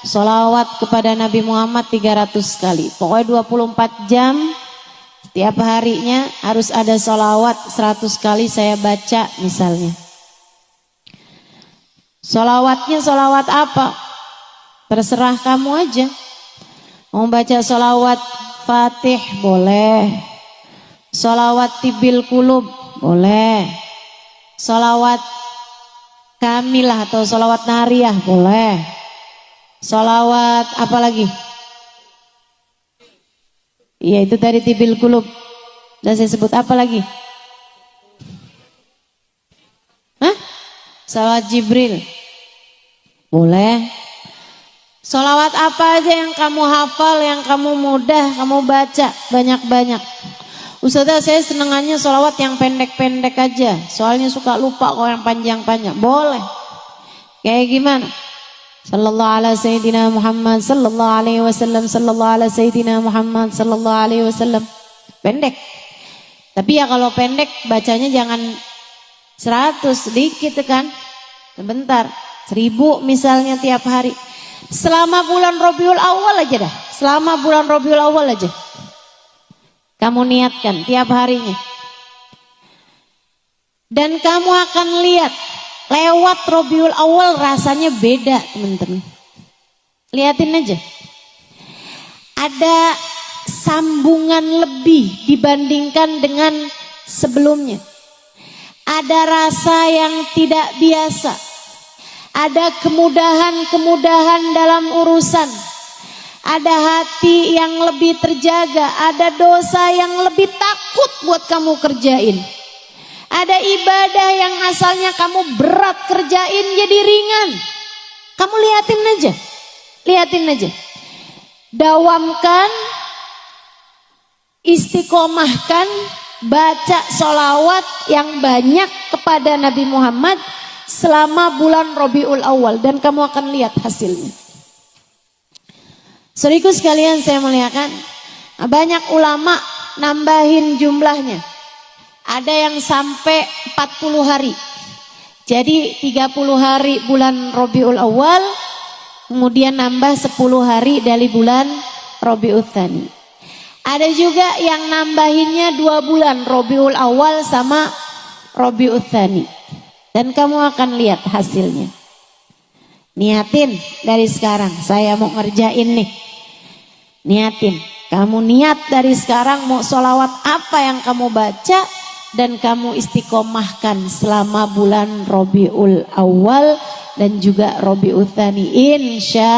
sholawat kepada Nabi Muhammad 300 kali. Pokoknya 24 jam setiap harinya harus ada sholawat 100 kali saya baca misalnya. Sholawatnya sholawat apa? Terserah kamu aja. Mau baca sholawat Fatih boleh, sholawat Tibil Kulub boleh, sholawat Kamilah atau sholawat Nariyah boleh, sholawat apa lagi? Iya itu tadi Tibil Kulub. Dan saya sebut apa lagi? Hah? Sholawat Jibril boleh. Sholawat apa aja yang kamu hafal, yang kamu mudah, kamu baca banyak-banyak. Ustazah saya senengannya sholawat yang pendek-pendek aja, soalnya suka lupa kalau yang panjang-panjang. Boleh. Kayak gimana? Sallallahu ala Sayyidina Muhammad sallallahu alaihi wasallam, sallallahu ala Sayyidina Muhammad sallallahu alaihi wasallam. Pendek. Tapi ya kalau pendek bacanya jangan 100, sedikit kan. Sebentar, 1000 misalnya tiap hari. Selama bulan Rabiul Awal aja dah. Selama bulan Rabiul Awal aja. Kamu niatkan tiap harinya. Dan kamu akan lihat lewat Rabiul Awal rasanya beda teman-teman. Lihatin aja. Ada sambungan lebih dibandingkan dengan sebelumnya. Ada rasa yang tidak biasa. Ada kemudahan-kemudahan dalam urusan. Ada hati yang lebih terjaga. Ada dosa yang lebih takut buat kamu kerjain. Ada ibadah yang asalnya kamu berat kerjain jadi ringan. Kamu liatin aja. Liatin aja. Dawamkan, istiqomahkan, baca sholawat yang banyak kepada Nabi Muhammad selama bulan Rabiul Awal dan kamu akan lihat hasilnya. Saudaraku sekalian saya muliakan, banyak ulama nambahin jumlahnya. Ada yang sampai 40 hari. Jadi 30 hari bulan Rabiul Awal, kemudian nambah 10 hari dari bulan Rabiul Tsani. Ada juga yang nambahinnya 2 bulan, Rabiul Awal sama Rabiul Tsani. Dan kamu akan lihat hasilnya. Niatin dari sekarang. Saya mau ngerjain nih. Niatin. Kamu niat dari sekarang mau sholawat apa yang kamu baca. Dan kamu istiqomahkan selama bulan Rabiul Awal. Dan juga Rabiul Tsani. Insya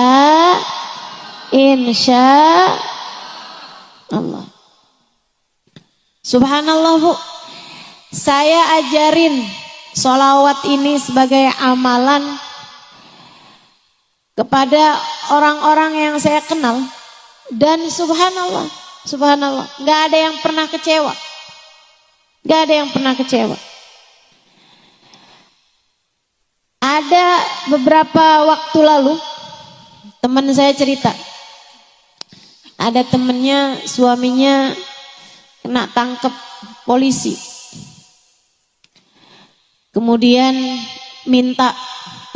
Allah. Subhanallah Bu. Saya ajarin sholawat ini sebagai amalan kepada orang-orang yang saya kenal. Dan subhanallah, subhanallah, gak ada yang pernah kecewa. Gak ada yang pernah kecewa. Ada beberapa waktu lalu teman saya cerita, ada temennya suaminya kena tangkep polisi. Kemudian minta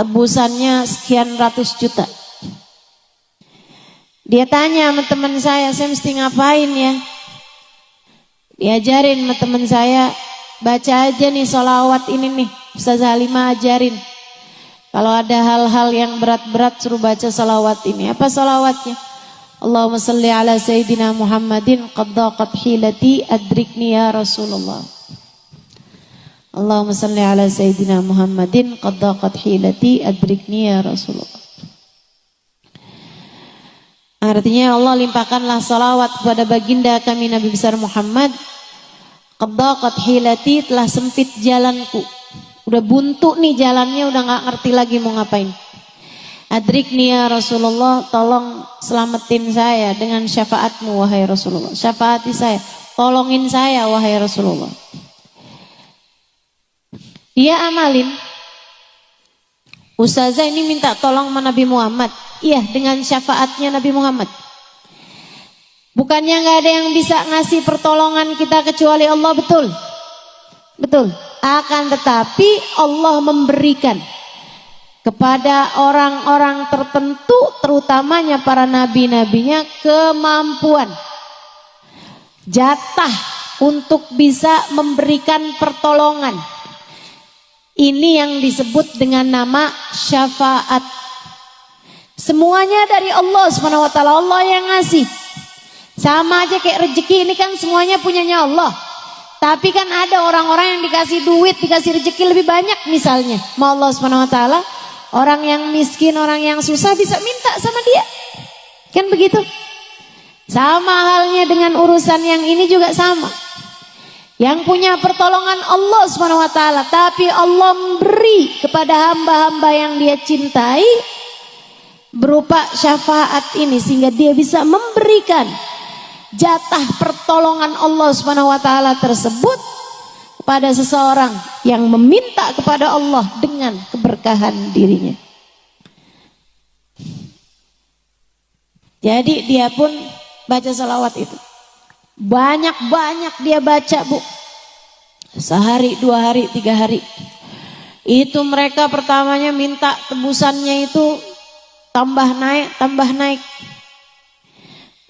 tebusannya sekian ratus juta. Dia tanya sama teman saya mesti ngapain ya? Diajarin sama teman saya, baca aja nih sholawat ini nih, Ustazah Halimah ajarin. Kalau ada hal-hal yang berat-berat suruh baca sholawat ini. Apa sholawatnya? Allahumma salli ala Sayyidina Muhammadin qad daqat hilati adrikni ya Rasulullah. Allahumma salli ala Sayyidina Muhammadin qad daqat hilati adrikni ya Rasulullah. Artinya Allah limpahkanlah salawat kepada baginda kami Nabi besar Muhammad. Qad daqat hilati, telah sempit jalanku. Udah buntu nih jalannya, udah gak ngerti lagi mau ngapain. Adrikni ya Rasulullah, tolong selamatin saya dengan syafaatmu wahai Rasulullah. Syafaati saya, tolongin saya wahai Rasulullah. Dia amalin. Ustazah ini minta tolong sama Nabi Muhammad. Iya, dengan syafaatnya Nabi Muhammad. Bukannya gak ada yang bisa ngasih pertolongan kita kecuali Allah, betul? Betul. Akan tetapi Allah memberikan kepada orang-orang tertentu, terutamanya para nabi-nabinya, kemampuan, jatah untuk bisa memberikan pertolongan. Ini yang disebut dengan nama syafaat. Semuanya dari Allah SWT, Allah yang ngasih. Sama aja kayak rezeki ini kan semuanya punyanya Allah. Tapi kan ada orang-orang yang dikasih duit, dikasih rezeki lebih banyak misalnya. Ma Allah SWT, orang yang miskin, orang yang susah bisa minta sama dia. Kan begitu? Sama halnya dengan urusan yang ini juga sama. Yang punya pertolongan Allah SWT, tapi Allah memberi kepada hamba-hamba yang dia cintai berupa syafaat ini, sehingga dia bisa memberikan jatah pertolongan Allah SWT tersebut kepada seseorang yang meminta kepada Allah dengan keberkahan dirinya. Jadi dia pun baca salawat itu. Banyak-banyak dia baca, Bu. Sehari, 2 hari, 3 hari. Itu mereka pertamanya minta tebusannya itu tambah naik.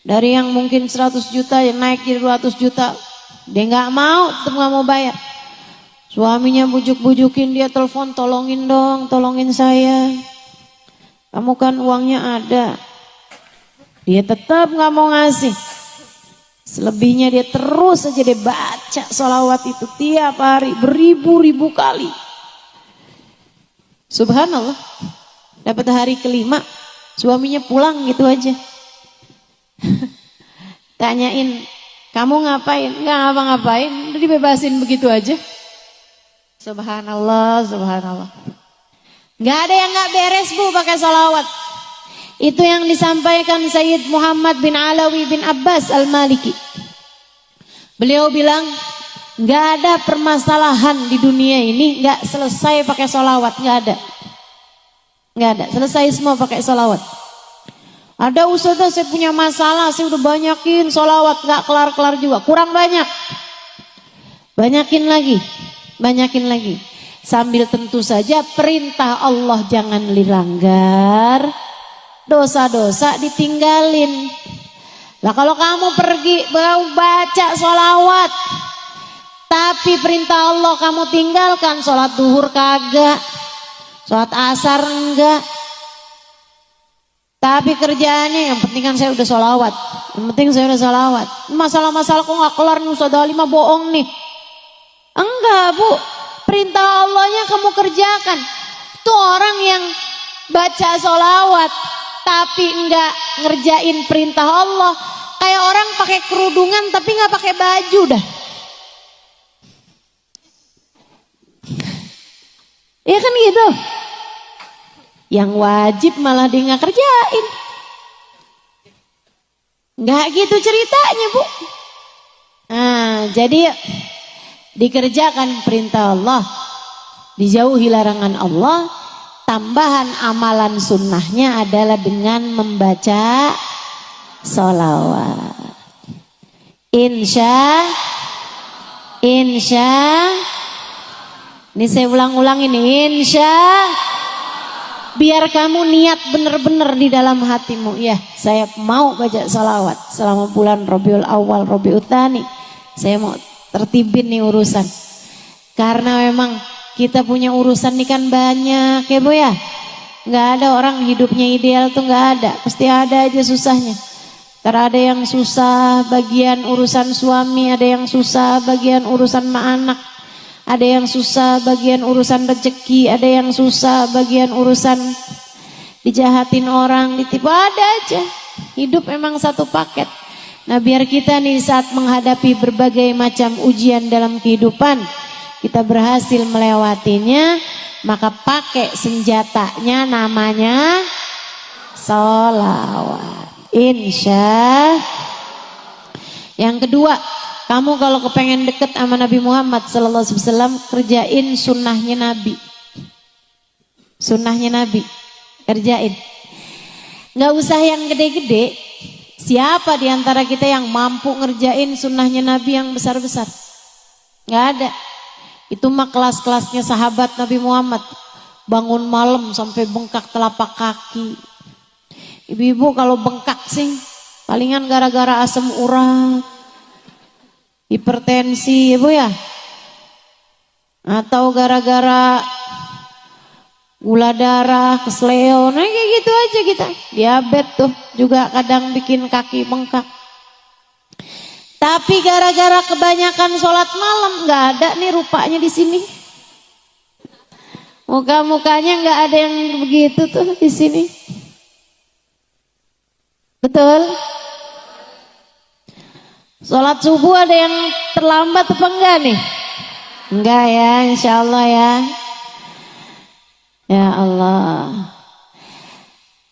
Dari yang mungkin 100 juta yang naik jadi 200 juta. Dia nggak mau, tetap nggak mau bayar. Suaminya bujuk-bujukin, dia telepon, tolongin dong, tolongin saya. Kamu kan uangnya ada. Dia tetap nggak mau ngasih. Selebihnya dia terus saja dia baca sholawat itu tiap hari beribu-ribu kali. Subhanallah. Dapat hari kelima, suaminya pulang gitu aja. Tanyain, kamu ngapain? Nggak ngapa-ngapain, udah dibebasin begitu aja. Subhanallah, subhanallah. Nggak ada yang nggak beres, Bu, pakai sholawat. Itu yang disampaikan Sayyid Muhammad bin Alawi bin Abbas Al-Maliki. Beliau bilang, nggak ada permasalahan di dunia ini nggak selesai pakai sholawat, nggak ada. Nggak ada, selesai semua pakai sholawat. Ada ustazah, saya punya masalah, saya udah banyakin sholawat, nggak kelar-kelar juga, kurang banyak. Banyakin lagi. Sambil tentu saja perintah Allah jangan dilanggar, dosa-dosa ditinggalin. Lah kalau kamu pergi baca sholawat, tapi perintah Allah kamu tinggalkan, sholat duhur kagak, sholat asar enggak, tapi kerjaannya yang penting kan saya udah sholawat, masalah-masalah kok nggak kelar nih, Ustazah Halimah bohong nih. Enggak, Bu, perintah Allahnya kamu kerjakan. Tuh orang yang baca sholawat tapi enggak ngerjain perintah Allah, kayak orang pakai kerudungan tapi nggak pakai baju dah. Ya kan gitu. Yang wajib malah dia nggak kerjain. Nggak gitu ceritanya, Bu. Nah, jadi dikerjakan perintah Allah, dijauhi larangan Allah. Tambahan amalan sunnahnya adalah dengan membaca sholawat. Insya. Ini saya ulang-ulang ini. Insya. Biar kamu niat benar-benar di dalam hatimu. Ya, saya mau baca sholawat selama bulan Rabiul Awal, Rabiul Tsani. Saya mau tertibin nih urusan. Karena memang kita punya urusan nih kan banyak ya Bu ya. Nggak ada orang hidupnya ideal tuh nggak ada. Pasti ada aja susahnya. Ntar ada yang susah bagian urusan suami, ada yang susah bagian urusan anak, ada yang susah bagian urusan rezeki, ada yang susah bagian urusan dijahatin orang, ditipu, ada aja. Hidup memang satu paket. Nah biar kita nih saat menghadapi berbagai macam ujian dalam kehidupan, kita berhasil melewatinya, maka pakai senjatanya namanya sholawat. Insya. Yang kedua, kamu kalau kepengen deket sama Nabi Muhammad sallallahu alaihi wasallam, kerjain sunnahnya Nabi. Sunnahnya Nabi, kerjain. Nggak usah yang gede-gede. Siapa di antara kita yang mampu ngerjain sunnahnya Nabi yang besar-besar? Nggak ada. Itu mah kelas-kelasnya sahabat Nabi Muhammad. Bangun malam sampai bengkak telapak kaki. Ibu-ibu kalau bengkak sih palingan gara-gara asam urat, hipertensi Ibu ya. Atau gara-gara gula darah, kesleo, nah kayak gitu aja kita. Diabetes tuh juga kadang bikin kaki bengkak. Tapi gara-gara kebanyakan sholat malam nggak ada nih rupanya di sini. Muka-mukanya nggak ada yang begitu tuh di sini. Betul? Sholat subuh ada yang terlambat apa enggak nih? Enggak ya, insya Allah ya. Ya Allah.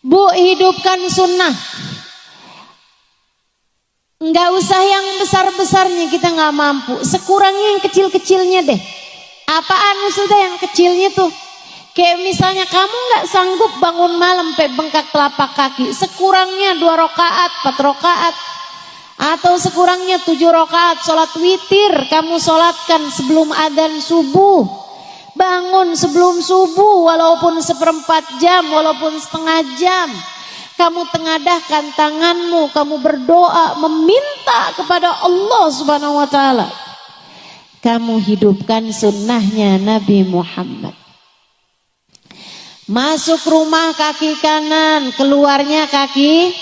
Bu, hidupkan sunnah. Enggak usah yang besar-besarnya, kita nggak mampu. Sekurangnya yang kecil-kecilnya deh. Apaan sudah yang kecilnya tuh? Kayak misalnya kamu nggak sanggup bangun malam sampai bengkak telapak kaki, sekurangnya 2 rakaat, 4 rakaat, atau sekurangnya 7 rakaat sholat witir kamu sholatkan sebelum adzan subuh. Bangun sebelum subuh walaupun 1/4 jam, walaupun setengah jam. Kamu tengadahkan tanganmu, kamu berdoa meminta kepada Allah Subhanahu wa taala. Kamu hidupkan sunnahnya Nabi Muhammad. Masuk rumah kaki kanan, keluarnya kaki.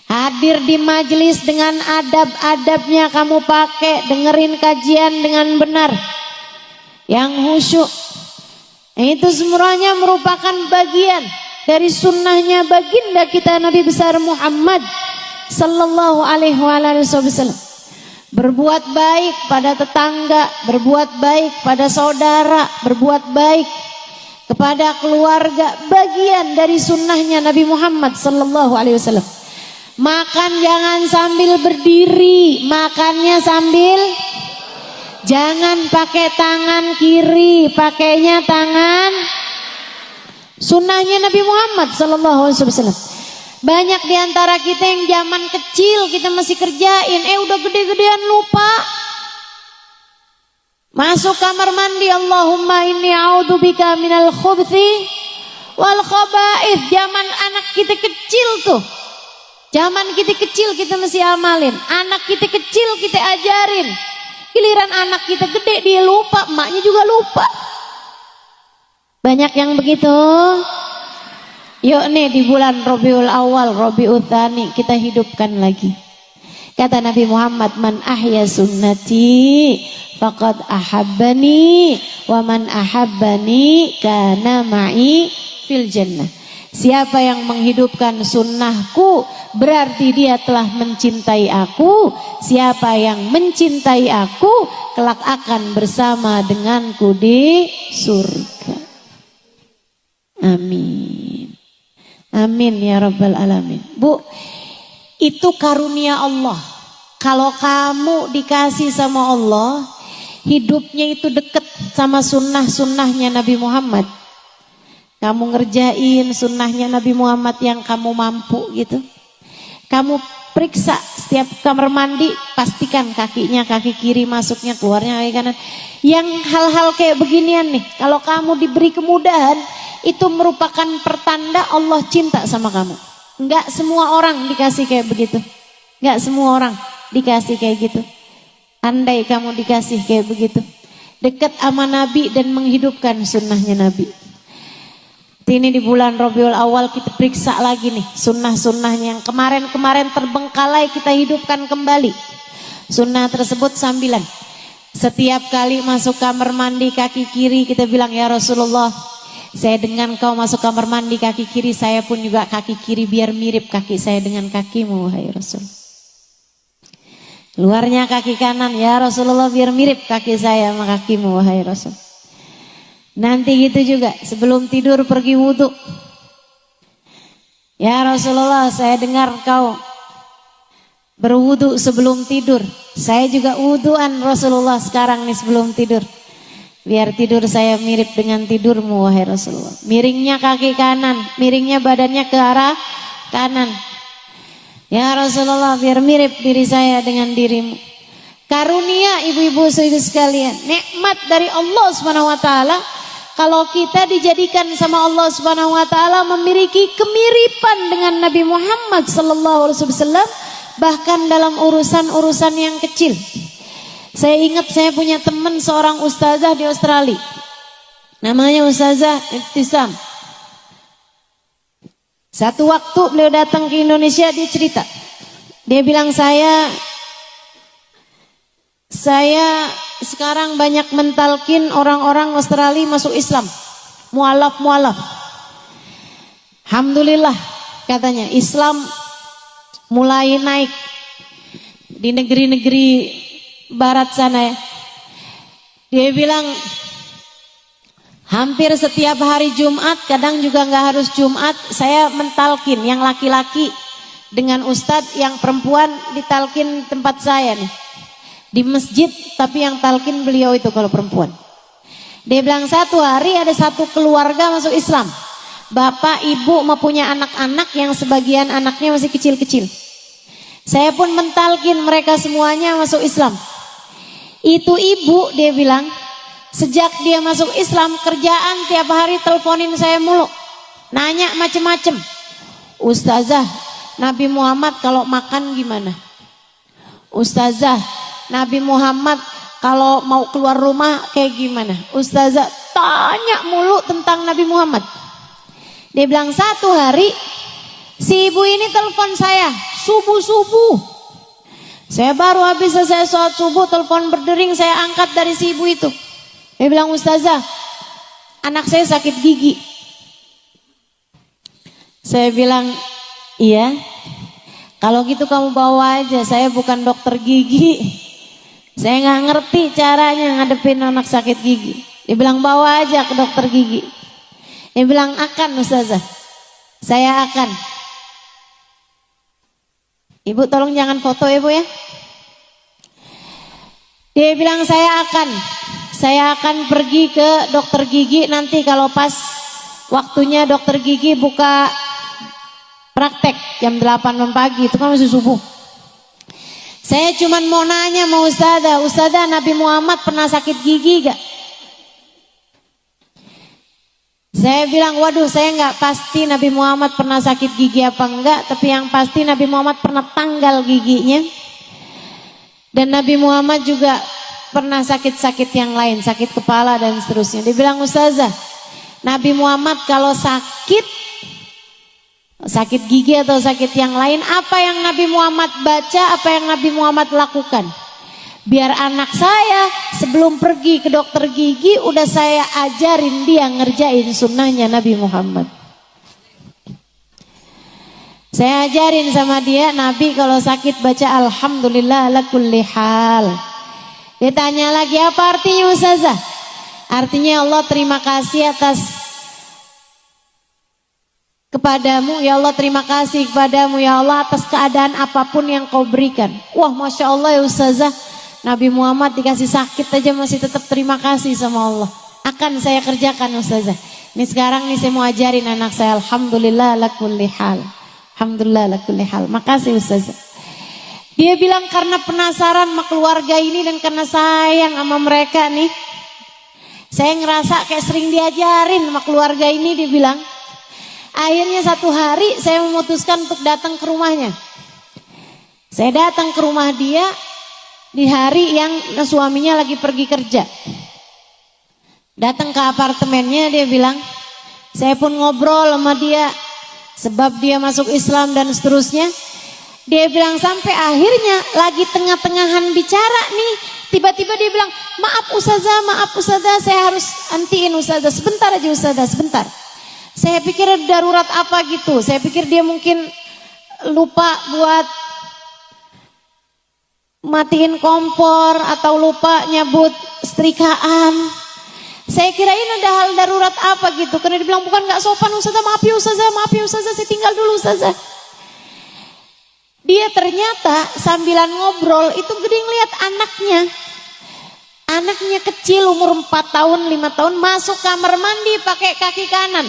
Hadir di majelis dengan adab-adabnya kamu pakai, dengerin kajian dengan benar. Yang khusyuk. Itu semuanya merupakan bagian dari sunnahnya baginda kita Nabi besar Muhammad sallallahu alaihi wasallam. Berbuat baik pada tetangga, berbuat baik pada saudara, berbuat baik kepada keluarga, bagian dari sunnahnya Nabi Muhammad sallallahu alaihi wasallam. Makan jangan sambil berdiri, makannya sambil, jangan pakai tangan kiri, pakainya tangan. Sunnahnya Nabi Muhammad sallallahu alaihi wasallam. Banyak di antara kita yang zaman kecil kita masih kerjain, udah gede-gedean lupa. Masuk kamar mandi, Allahumma inni a'udzubika minal khubuthi wal khaba'ith. Zaman anak kita kecil tuh. Zaman kita kecil kita mesti amalin. Anak kita kecil kita ajarin. Giliran anak kita gede dia lupa, emaknya juga lupa. Banyak yang begitu. Yuk nih di bulan Rabiul Awal, Rabiul Tsani kita hidupkan lagi. Kata Nabi Muhammad, man ahya sunnati faqad ahabbani wa man ahabbani kana ma'i fil jannah. Siapa yang menghidupkan sunnahku berarti dia telah mencintai aku. Siapa yang mencintai aku kelak akan bersama denganku di surga. Amin. Amin ya rabbal alamin. Bu, itu karunia Allah. Kalau kamu dikasih sama Allah, hidupnya itu dekat sama sunnah-sunnahnya Nabi Muhammad. Kamu ngerjain sunnahnya Nabi Muhammad yang kamu mampu gitu. Kamu periksa setiap kamar mandi, pastikan kakinya kaki kiri, masuknya keluarnya kaki kanan. Yang hal-hal kayak beginian nih, kalau kamu diberi kemudahan, itu merupakan pertanda Allah cinta sama kamu. Enggak semua orang dikasih kayak begitu. Enggak semua orang dikasih kayak gitu. Andai kamu dikasih kayak begitu, dekat sama Nabi dan menghidupkan sunnahnya Nabi. Ini di bulan Rabiul Awal kita periksa lagi nih sunnah-sunnahnya yang kemarin-kemarin terbengkalai, kita hidupkan kembali. Sunnah tersebut sambilan. Setiap kali masuk kamar mandi kaki kiri kita bilang, ya Rasulullah, saya dengan kau masuk kamar mandi kaki kiri, saya pun juga kaki kiri biar mirip kaki saya dengan kakimu, wahai Rasul. Luarnya kaki kanan, ya Rasulullah, biar mirip kaki saya sama kakimu, wahai Rasul. Nanti gitu juga sebelum tidur pergi wudhu. Ya Rasulullah, saya dengar kau berwudhu sebelum tidur. Saya juga wudhuan Rasulullah sekarang nih sebelum tidur. Biar tidur saya mirip dengan tidurmu, wahai Rasulullah. Miringnya kaki kanan, miringnya badannya ke arah kanan. Ya Rasulullah, biar mirip diri saya dengan dirimu. Karunia ibu-ibu saudara sekalian, nikmat dari Allah Subhanahu wa taala. Kalau kita dijadikan sama Allah Subhanahu wa taala memiliki kemiripan dengan Nabi Muhammad sallallahu alaihi wasallam, bahkan dalam urusan-urusan yang kecil. Saya ingat saya punya teman seorang ustazah di Australia. Namanya Ustazah Ibtisam. Satu waktu beliau datang ke Indonesia, dia cerita. Dia bilang, saya sekarang banyak mentalkin orang-orang Australia masuk Islam. Mualaf. Alhamdulillah katanya Islam mulai naik di negeri-negeri barat sana ya. Dia bilang hampir setiap hari Jumat, kadang juga nggak harus Jumat, saya mentalkin yang laki-laki dengan ustadz, yang perempuan ditalkin tempat saya nih. Di masjid, tapi yang talkin beliau itu kalau perempuan. Dia bilang satu hari ada satu keluarga masuk Islam. Bapak, ibu mempunyai anak-anak yang sebagian anaknya masih kecil-kecil. Saya pun mentalkin mereka semuanya masuk Islam. Itu ibu, dia bilang, sejak dia masuk Islam, kerjaan tiap hari teleponin saya mulu. Nanya macem-macem. Ustazah, Nabi Muhammad kalau makan gimana? Ustazah, Nabi Muhammad kalau mau keluar rumah kayak gimana? Ustazah tanya mulu tentang Nabi Muhammad. Dia bilang satu hari si ibu ini telepon saya subuh-subuh. Saya baru habis selesai sholat subuh, telepon berdering, saya angkat dari si ibu itu. Dia bilang, Ustazah, anak saya sakit gigi. Saya bilang, iya. Kalau gitu kamu bawa aja, saya bukan dokter gigi. Saya nggak ngerti caranya ngadepin anak sakit gigi. Dia bilang bawa aja ke dokter gigi. Dia bilang akan Ustazah, saya akan. Ibu tolong jangan foto ibu ya. Dia bilang saya akan pergi ke dokter gigi nanti kalau pas waktunya dokter gigi buka praktek jam 8 pagi, itu kan masih subuh. Saya cuman mau nanya sama Ustazah, Nabi Muhammad pernah sakit gigi gak? Saya bilang, waduh saya nggak pasti Nabi Muhammad pernah sakit gigi apa enggak, tapi yang pasti Nabi Muhammad pernah tanggal giginya. Dan Nabi Muhammad juga pernah sakit-sakit yang lain, sakit kepala dan seterusnya. Dia bilang, Ustazah, Nabi Muhammad kalau sakit gigi atau sakit yang lain, apa yang Nabi Muhammad baca, apa yang Nabi Muhammad lakukan? Biar anak saya sebelum pergi ke dokter gigi udah saya ajarin dia ngerjain sunnahnya Nabi Muhammad. Saya ajarin sama dia, Nabi kalau sakit baca Alhamdulillah ala kulli hal. Dia tanya lagi, apa artinya Ustazah? Artinya Allah terima kasih kepadamu, ya Allah terima kasih kepadamu ya Allah atas keadaan apapun yang kau berikan. Wah Masya Allah ya Ustazah, Nabi Muhammad dikasih sakit aja masih tetap terima kasih sama Allah. Akan saya kerjakan Ustazah. Ini sekarang nih saya mau ajarin anak saya Alhamdulillah ala kulli hal. Alhamdulillah ala kulli hal. Makasih Ustazah. Dia bilang karena penasaran sama keluarga ini dan karena sayang sama mereka nih, saya ngerasa kayak sering diajarin sama keluarga ini. Dia bilang, akhirnya satu hari saya memutuskan untuk datang ke rumahnya. Saya datang ke rumah dia, di hari yang suaminya lagi pergi kerja. Datang ke apartemennya, dia bilang, saya pun ngobrol sama dia sebab dia masuk Islam dan seterusnya. Dia bilang sampai akhirnya lagi tengah-tengahan bicara nih, tiba-tiba dia bilang, maaf ustazah, saya harus antiin ustazah, sebentar aja ustazah, sebentar. Saya pikir darurat apa gitu, saya pikir dia mungkin lupa buat matiin kompor atau lupa nyabut setrikaan. Saya kirain ada hal darurat apa gitu, karena dia bilang bukan nggak sopan ustazah, maaf ya ustazah, saya tinggal dulu ustazah. Dia ternyata sambilan ngobrol itu gede ngeliat anaknya kecil umur 4 tahun 5 tahun masuk kamar mandi pakai kaki kanan.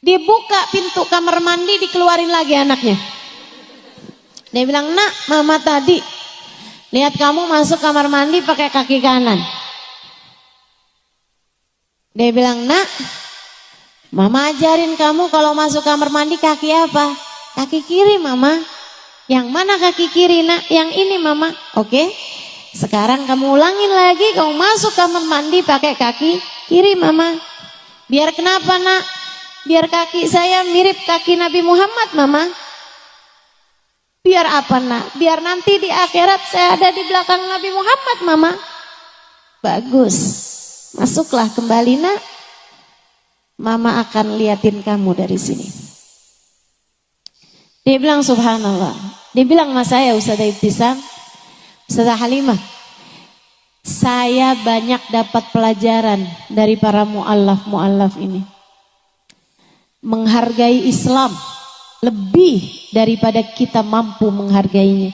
Dia buka pintu kamar mandi, dikeluarin lagi anaknya. Dia bilang, nak, mama tadi lihat kamu masuk kamar mandi pakai kaki kanan. Dia bilang, nak, mama ajarin kamu kalau masuk kamar mandi kaki apa? Kaki kiri mama. Yang mana kaki kiri nak? Yang ini mama. Oke. Sekarang kamu ulangin lagi, kamu masuk kamar mandi pakai kaki kiri mama. Biar kenapa nak? Biar kaki saya mirip kaki Nabi Muhammad mama. Biar apa nak? Biar nanti di akhirat saya ada di belakang Nabi Muhammad mama. Bagus. Masuklah kembali nak. Mama akan liatin kamu dari sini. Dia bilang subhanallah. Dia bilang sama saya Ustazah Ibtisam, Ustazah Halimah, saya banyak dapat pelajaran dari para mu'allaf ini. Menghargai Islam lebih daripada kita mampu menghargainya.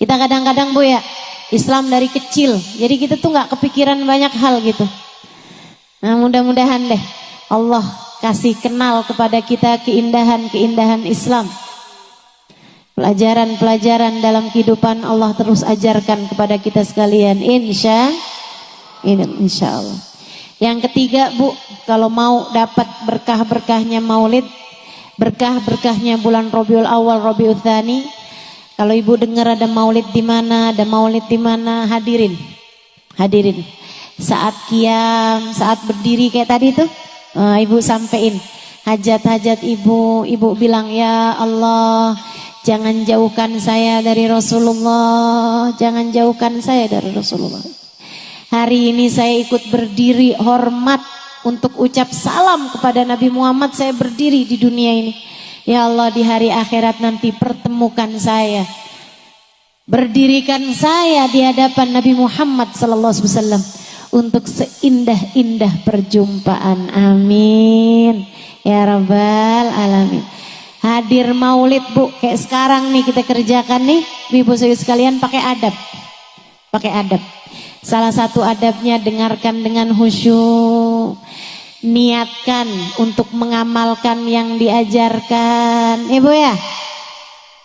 Kita kadang-kadang Bu ya, Islam dari kecil, jadi kita tuh gak kepikiran banyak hal gitu. Nah mudah-mudahan deh Allah kasih kenal kepada kita keindahan-keindahan Islam. Pelajaran-pelajaran dalam kehidupan Allah terus ajarkan kepada kita sekalian, insya Allah. Yang ketiga Bu, kalau mau dapat berkah-berkahnya maulid, berkah-berkahnya bulan Rabiul Awal, Rabiul Tsani, kalau ibu dengar ada maulid di mana, hadirin. Saat qiyam, saat berdiri kayak tadi tuh, ibu sampein hajat-hajat ibu bilang, ya Allah, jangan jauhkan saya dari Rasulullah, jangan jauhkan saya dari Rasulullah. Hari ini saya ikut berdiri hormat untuk ucap salam kepada Nabi Muhammad, saya berdiri di dunia ini. Ya Allah, di hari akhirat nanti pertemukan saya, berdirikan saya di hadapan Nabi Muhammad SAW untuk seindah-indah perjumpaan. Amin ya rabbal alamin. Hadir maulid Bu, kayak sekarang nih kita kerjakan nih, ibu saudari sekalian, pakai adab. Salah satu adabnya dengarkan dengan khusyuk, niatkan untuk mengamalkan yang diajarkan, ibu ya,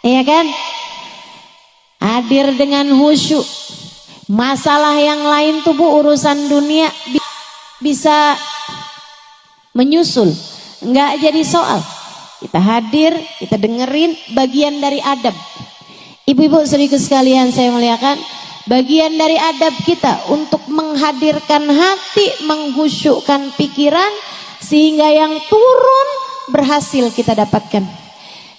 iya kan? Hadir dengan khusyuk. Masalah yang lain tuh Bu, urusan dunia bisa menyusul, nggak jadi soal. Kita hadir, kita dengerin, bagian dari adab. Ibu-ibu saudariku sekalian saya muliakan, bagian dari adab kita untuk menghadirkan hati, menghusyukkan pikiran, sehingga yang turun berhasil kita dapatkan.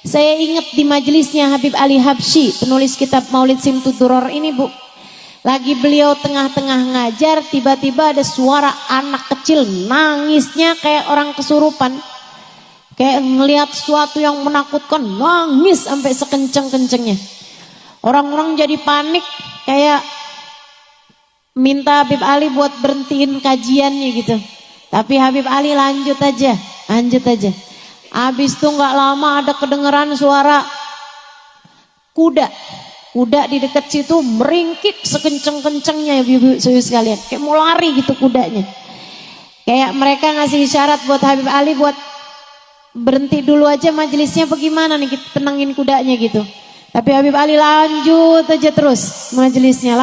Saya ingat di majelisnya Habib Ali Habsyi, penulis kitab Maulid Simtud Duror ini Bu. Lagi beliau tengah-tengah ngajar, tiba-tiba ada suara anak kecil nangisnya kayak orang kesurupan. Kayak ngelihat sesuatu yang menakutkan, nangis sampai sekenceng-kencengnya. Orang-orang jadi panik, kayak minta Habib Ali buat berhentiin kajiannya gitu. Tapi Habib Ali lanjut aja. Habis itu nggak lama ada kedengeran suara kuda di dekat situ meringkik sekenceng-kencengnya, ibu-ibu sekalian. Kayak mau lari gitu kudanya. Kayak mereka ngasih isyarat buat Habib Ali buat berhenti dulu aja majelisnya, bagaimana nih kita tenangin kudanya gitu. Tapi Habib Ali lanjut aja terus majelisnya,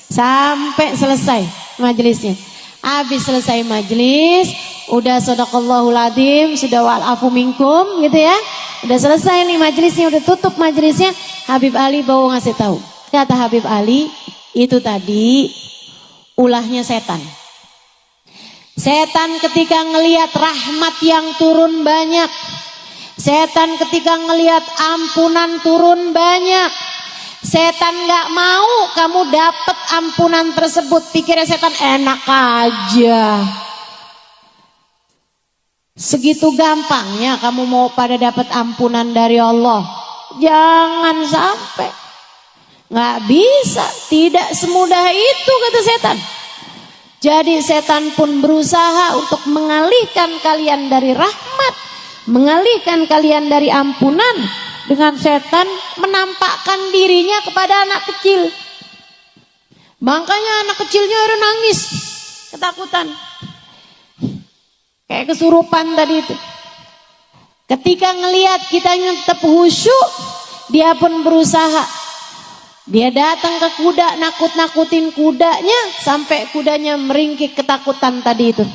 sampai selesai majelisnya. Habis selesai majelis, udah shadaqallahul adzim, sudah wa'al afu minkum gitu ya. Udah selesai nih majelisnya, udah tutup majelisnya. Habib Ali bawa ngasih tahu. Kata Habib Ali, itu tadi ulahnya setan. Setan ketika ngelihat rahmat yang turun banyak, setan ketika ngelihat ampunan turun banyak, setan gak mau kamu dapat ampunan tersebut. Pikirnya setan enak aja, segitu gampangnya kamu mau pada dapat ampunan dari Allah. Jangan sampai. Gak bisa, tidak semudah itu kata setan. Jadi setan pun berusaha untuk mengalihkan kalian dari rahmat, mengalihkan kalian dari ampunan, dengan setan menampakkan dirinya kepada anak kecil. Makanya anak kecilnya ada nangis, ketakutan. Kayak kesurupan tadi itu. Ketika ngelihat kitanya tetap khusyuk, dia pun berusaha. Dia datang ke kuda, nakut-nakutin kudanya sampai kudanya meringkik ketakutan tadi itu.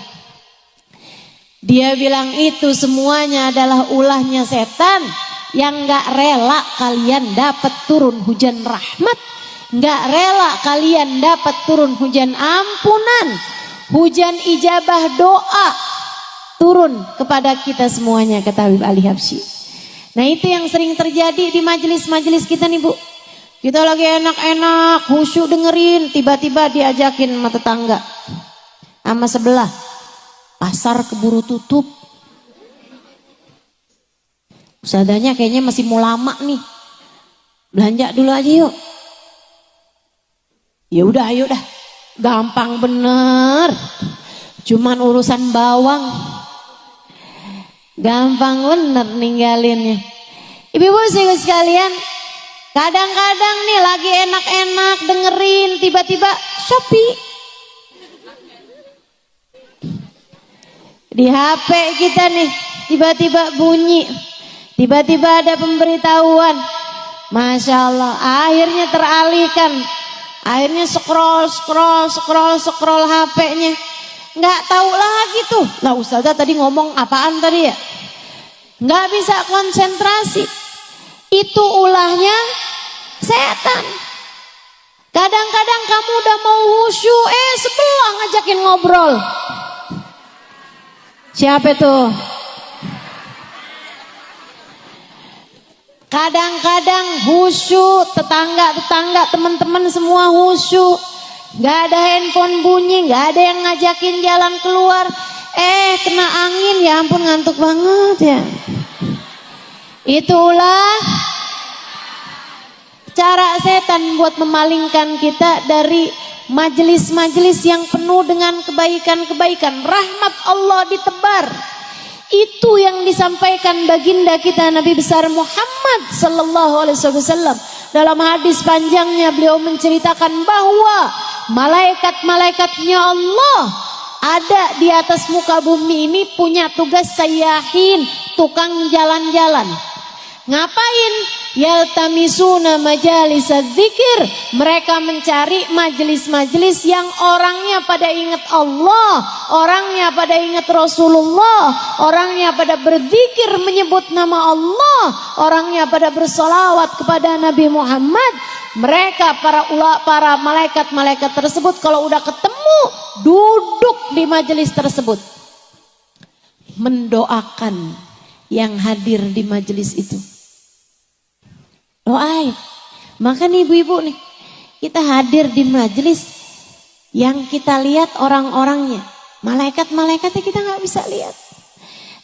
Dia bilang itu semuanya adalah ulahnya setan yang gak rela kalian dapat turun hujan rahmat, gak rela kalian dapat turun hujan ampunan, hujan ijabah doa turun kepada kita semuanya, kata Habib Ali Habsyi. Nah itu yang sering terjadi di majelis-majelis kita nih Bu. Kita lagi enak-enak, khusyuk dengerin, tiba-tiba diajakin sama tetangga, sama sebelah, pasar keburu tutup. Ustadzanya kayaknya masih mau lama nih, belanja dulu aja yuk. Ya udah, ayo dah, gampang bener, cuman urusan bawang, gampang bener ninggalinnya. Ibu-ibu sekalian, kadang-kadang nih lagi enak-enak dengerin, tiba-tiba Shopee di HP kita nih, tiba-tiba bunyi, tiba-tiba ada pemberitahuan. Masya Allah, akhirnya teralihkan, akhirnya scroll HP-nya, nggak tahu lagi tuh. Lah Ustazah tadi ngomong apaan tadi ya? Nggak bisa konsentrasi. Itu ulahnya setan. Kadang-kadang kamu udah mau khusyuk, sebelah ngajakin ngobrol. Siapa itu? Kadang-kadang khusyuk, tetangga-tetangga, teman-teman semua khusyuk, gak ada handphone bunyi, gak ada yang ngajakin jalan keluar, kena angin, ya ampun ngantuk banget ya. Itulah cara setan buat memalingkan kita dari majelis-majelis yang penuh dengan kebaikan-kebaikan. Rahmat Allah ditebar. Itu yang disampaikan baginda kita Nabi besar Muhammad sallallahu alaihi wasallam. Dalam hadis panjangnya beliau menceritakan bahwa malaikat-malaikatnya Allah ada di atas muka bumi ini punya tugas sayyahin, tukang jalan-jalan. Ngapain? Yaltamisuna majalis dzikir. Mereka mencari majelis-majelis yang orangnya pada ingat Allah, orangnya pada ingat Rasulullah, orangnya pada berzikir menyebut nama Allah, orangnya pada bersolawat kepada Nabi Muhammad. Mereka para malaikat-malaikat tersebut kalau udah ketemu duduk di majelis tersebut mendoakan yang hadir di majelis itu. Doain. Maka nih ibu-ibu nih, kita hadir di majelis yang kita lihat orang-orangnya. Malaikat-malaikatnya kita nggak bisa lihat.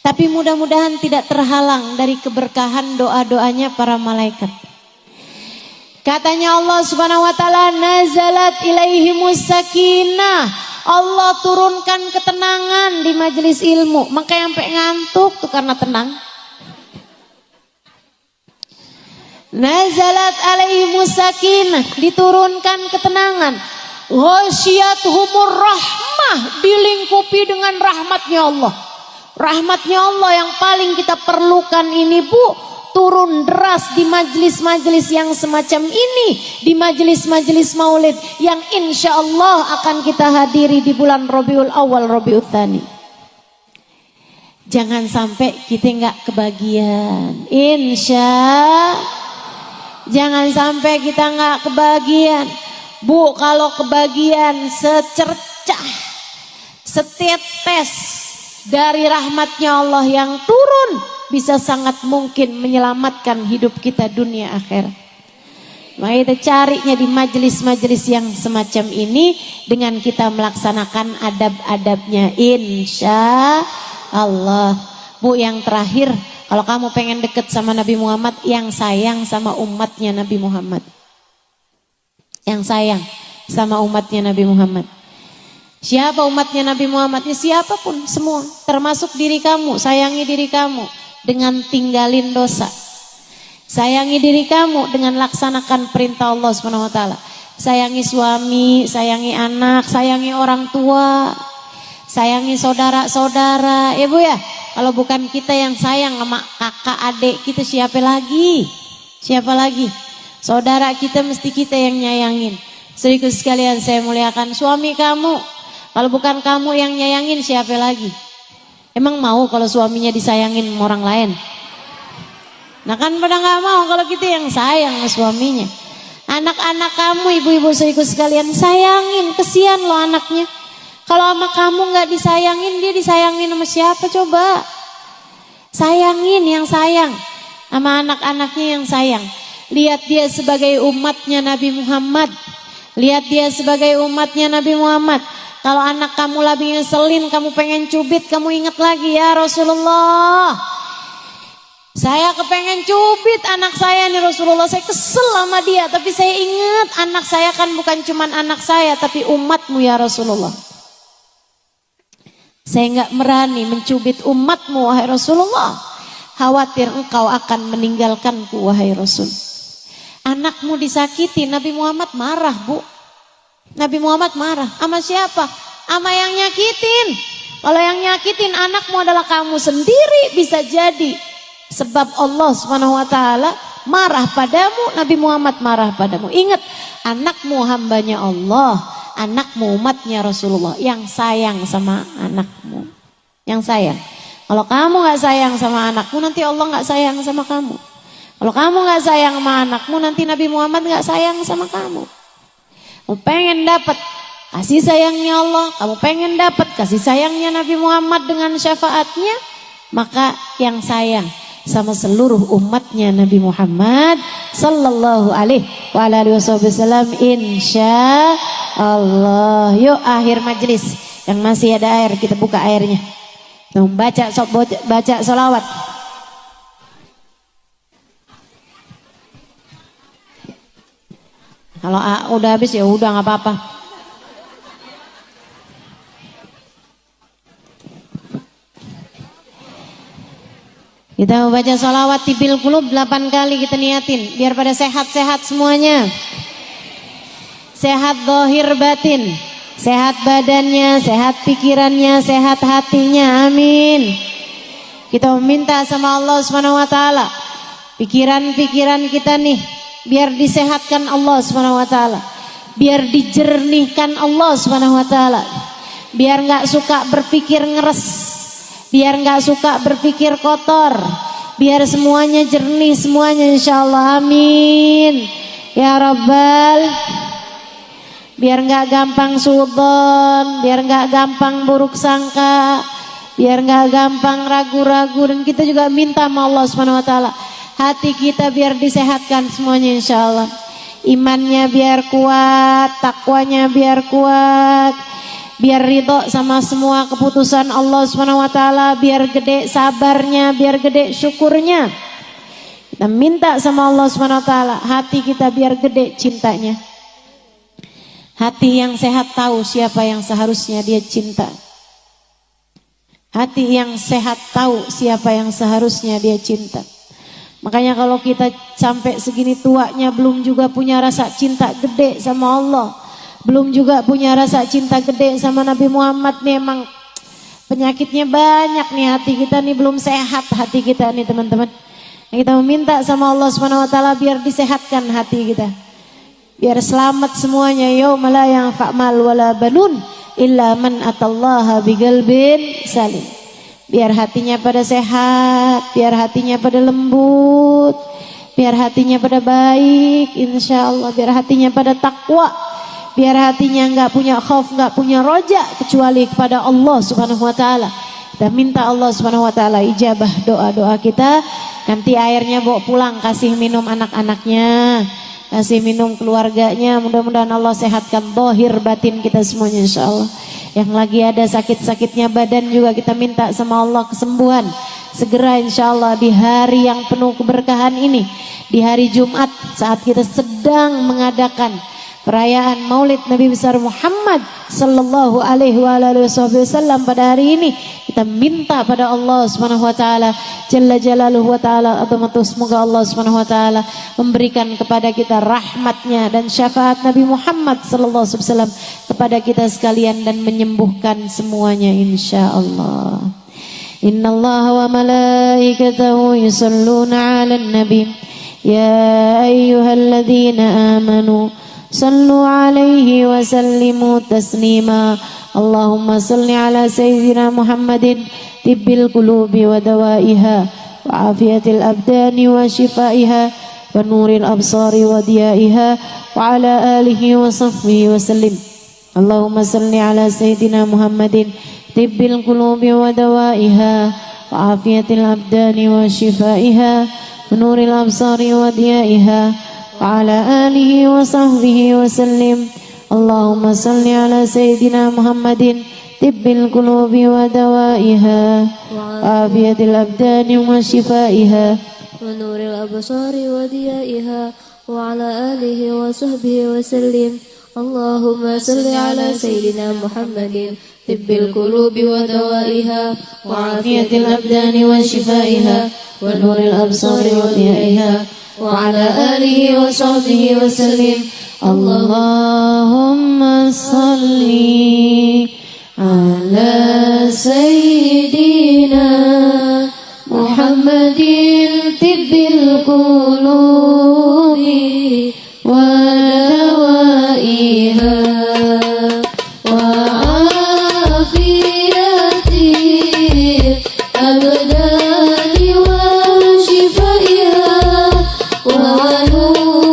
Tapi mudah-mudahan tidak terhalang dari keberkahan doa-doanya para malaikat. Katanya Allah Subhanahu wa taala, nazalat ilaihimus sakinah. Allah turunkan ketenangan di majelis ilmu. Makanya sampai ngantuk tuh karena tenang. Nazalat alaihimus sakinah, diturunkan ketenangan. Ghasyiyatuhumur rahmah, dilingkupi dengan rahmatnya Allah. Rahmatnya Allah yang paling kita perlukan ini Bu, turun deras di majelis-majelis yang semacam ini, di majelis-majelis maulid yang insya Allah akan kita hadiri di bulan Rabiul Awal, Rabiul Tsani. Jangan sampai kita nggak kebagian. Jangan sampai kita nggak kebagian. Bu, kalau kebagian secercah, setetes dari rahmatnya Allah yang turun, bisa sangat mungkin menyelamatkan hidup kita dunia akhirat. Maka kita carinya di majelis-majelis yang semacam ini dengan kita melaksanakan adab-adabnya, insya Allah. Bu, yang terakhir, kalau kamu pengen deket sama Nabi Muhammad, yang sayang sama umatnya Nabi Muhammad, yang sayang sama umatnya Nabi Muhammad. Siapa umatnya Nabi Muhammad? Ya siapapun, semua, termasuk diri kamu. Sayangi diri kamu dengan tinggalin dosa. Sayangi diri kamu dengan laksanakan perintah Allah SWT. Sayangi suami, sayangi anak, sayangi orang tua, sayangi saudara-saudara. Ya Bu ya, kalau bukan kita yang sayang sama kakak adik kita, siapa lagi? Siapa lagi? Saudara kita mesti kita yang nyayangin. Saudaraku sekalian saya muliakan, suami kamu, kalau bukan kamu yang nyayangin, siapa lagi? Emang mau kalau suaminya disayangin sama orang lain? Nah kan pada nggak mau kalau kita yang sayang sama suaminya. Anak-anak kamu, ibu-ibu saudaraku sekalian, sayangin, kesian loh anaknya. Kalau sama kamu nggak disayangin, dia disayangin sama siapa coba? Sayangin yang sayang, sama anak-anaknya yang sayang. Lihat dia sebagai umatnya Nabi Muhammad. Lihat dia sebagai umatnya Nabi Muhammad. Kalau anak kamu lagi ngeselin, kamu pengen cubit, kamu ingat lagi, ya Rasulullah, saya kepengen cubit anak saya nih Rasulullah, saya kesel sama dia, tapi saya ingat anak saya kan bukan cuman anak saya, tapi umatmu ya Rasulullah. Saya nggak berani mencubit umatmu wahai Rasulullah, khawatir engkau akan meninggalkanku wahai Rasul. Anakmu disakiti, Nabi Muhammad marah Bu. Nabi Muhammad marah, sama siapa? Sama yang nyakitin. Kalau yang nyakitin anakmu adalah kamu sendiri, bisa jadi sebab Allah SWT marah padamu, Nabi Muhammad marah padamu. Ingat, anakmu hambanya Allah, anakmu umatnya Rasulullah, yang sayang sama anakmu, yang sayang. Kalau kamu gak sayang sama anakmu, nanti Allah gak sayang sama kamu. Kalau kamu gak sayang sama anakmu, nanti Nabi Muhammad gak sayang sama kamu. Kamu pengen dapat kasih sayangnya Allah, kamu pengen dapat kasih sayangnya Nabi Muhammad dengan syafaatnya, maka yang sayang sama seluruh umatnya Nabi Muhammad sallallahu alaihi wasallam, insya Allah. Yuk akhir majelis, yang masih ada air kita buka airnya, baca sholawat. Kalau udah habis ya udah nggak apa-apa. Kita baca sholawat tibil qulub 8 kali kita niatin, biar pada sehat-sehat semuanya. Sehat zahir batin, sehat badannya, sehat pikirannya, sehat hatinya, amin. Kita meminta sama Allah SWT, pikiran-pikiran kita nih biar disehatkan Allah SWT, biar dijernihkan Allah SWT, biar nggak suka berpikir ngeres, biar nggak suka berpikir kotor, biar semuanya jernih semuanya insyaallah, amin ya Rabbal. Biar nggak gampang suudzon, biar nggak gampang buruk sangka, biar nggak gampang ragu-ragu, dan kita juga minta sama Allah SWT, hati kita biar disehatkan semuanya insyaallah. Imannya biar kuat, takwanya biar kuat, biar ridho sama semua keputusan Allah SWT, biar gede sabarnya, biar gede syukurnya. Kita minta sama Allah SWT, hati kita biar gede cintanya. Hati yang sehat tahu siapa yang seharusnya dia cinta. Hati yang sehat tahu siapa yang seharusnya dia cinta. Makanya kalau kita sampai segini tuanya belum juga punya rasa cinta gede sama Allah, belum juga punya rasa cinta gede sama Nabi Muhammad, nih emang penyakitnya banyak nih, hati kita nih belum sehat, hati kita nih teman-teman. Kita meminta sama Allah SWT biar disehatkan hati kita, biar selamat semuanya. Yauma la yanfa' mal wala banun illa man atallaha biqalbin salim. Biar hatinya pada sehat, biar hatinya pada lembut, biar hatinya pada baik, insya Allah, biar hatinya pada takwa, biar hatinya nggak punya khauf, nggak punya roja kecuali kepada Allah Subhanahu Wa Taala. Kita minta Allah Subhanahu Wa Taala ijabah doa-doa kita. Nanti airnya bawa pulang, kasih minum anak-anaknya, kasih minum keluarganya. Mudah-mudahan Allah sehatkan zahir batin kita semuanya insya Allah. Yang lagi ada sakit-sakitnya badan juga kita minta sama Allah kesembuhan segera insya Allah di hari yang penuh keberkahan ini, di hari Jumat saat kita sedang mengadakan perayaan Maulid Nabi besar Muhammad sallallahu alaihi wasallam pada hari ini. Kita minta pada Allah Subhanahu wa taala jalla jalaluhu wa taala azamatuh, semoga Allah Subhanahu wa taala memberikan kepada kita rahmatnya dan syafaat Nabi Muhammad sallallahu alaihi wasallam kepada kita sekalian dan menyembuhkan semuanya insyaallah. Innallaha wa malaikatahu yusholluna 'alan nabi ya ayyuhalladzina amanu sallu alaihi wa sallimu taslima. Allahumma salli ala sayyidina Muhammadin tibbil qulubi wa dawaiha wa afiyatil abdani wa shifaiha wa nuril absari wa diyaiha wa ala alihi wa sahbihi wa sallim. Allahumma salli ala sayyidina Muhammadin tibbil qulubi wa dawaiha wa afiyatil abdani wa shifaiha wa nuril absari wa diyaiha wa ala alihi wa sahbihi wa sallim. Allahumma salli ala sayyidina Muhammadin tibbil qulubi wa dawaiha wa afiyatil abdani wa shifaiha
wa nuril absari wa diyaiha wa ala alihi wa sahbihi wa sallim. Allahumma salli ala sayyidina Muhammadin tibbil qulubi wa dawaiha wa afiyatil abdani wa shifaiha wa nuril absari wa diyaiha wa ala alihi wa sahbihi wa sallim.
Allahumma salli ala sayyidina Muhammadin tibbil qulubi wa dawaiha wa afiyatil abdani wa shifaiha wa nuril absari wa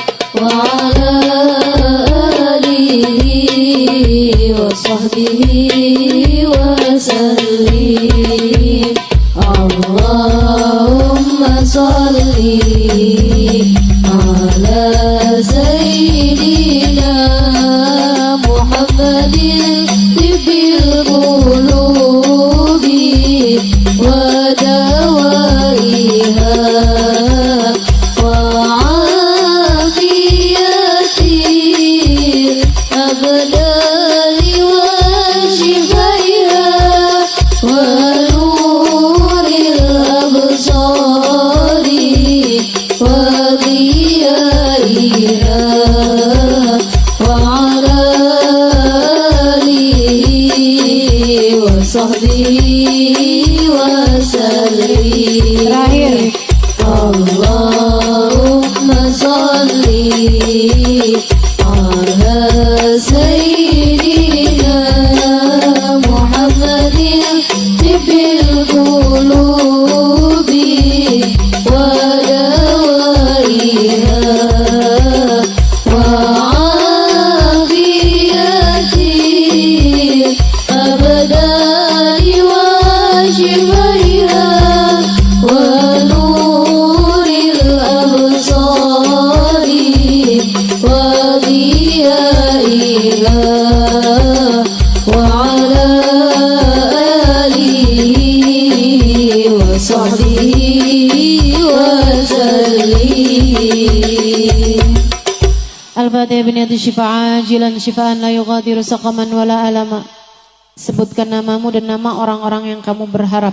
diyaiha wa ala alihi wa sahbihi wa sallim. Allahumma salli ala sayyidina Muhammadin tibbil qulubi wa dawaiha wa afiyatil abdani wa shifaiha wa nuril absari wa diyaiha wa ala alihi wa sahbihi wa sallim. Terakhir, Allahumma salli ala sayyidina Muhammadin tibbil qulubi wa dawaiha wa afiyatil abdani wa shifaiha wa nuril absari wa diyaiha wa ala alihi wa sahbihi wa sallim. Al-Fatihah biniyati syifa'ah ajilan syifa'an la yughadiru saqaman wala alama. Sebutkan namamu dan nama orang-orang yang kamu berharap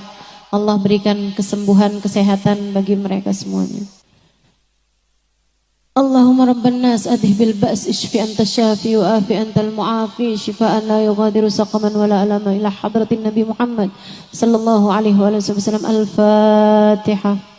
Allah berikan kesembuhan, kesehatan bagi mereka semuanya. Allahumma rabban nas adhibil ba's ishfi anta syafi wa afi antal mu'afi syifaan la yughadiru saqaman wala alama ila hadratin Nabi Muhammad sallallahu alaihi wasallam. Al-Fatihah.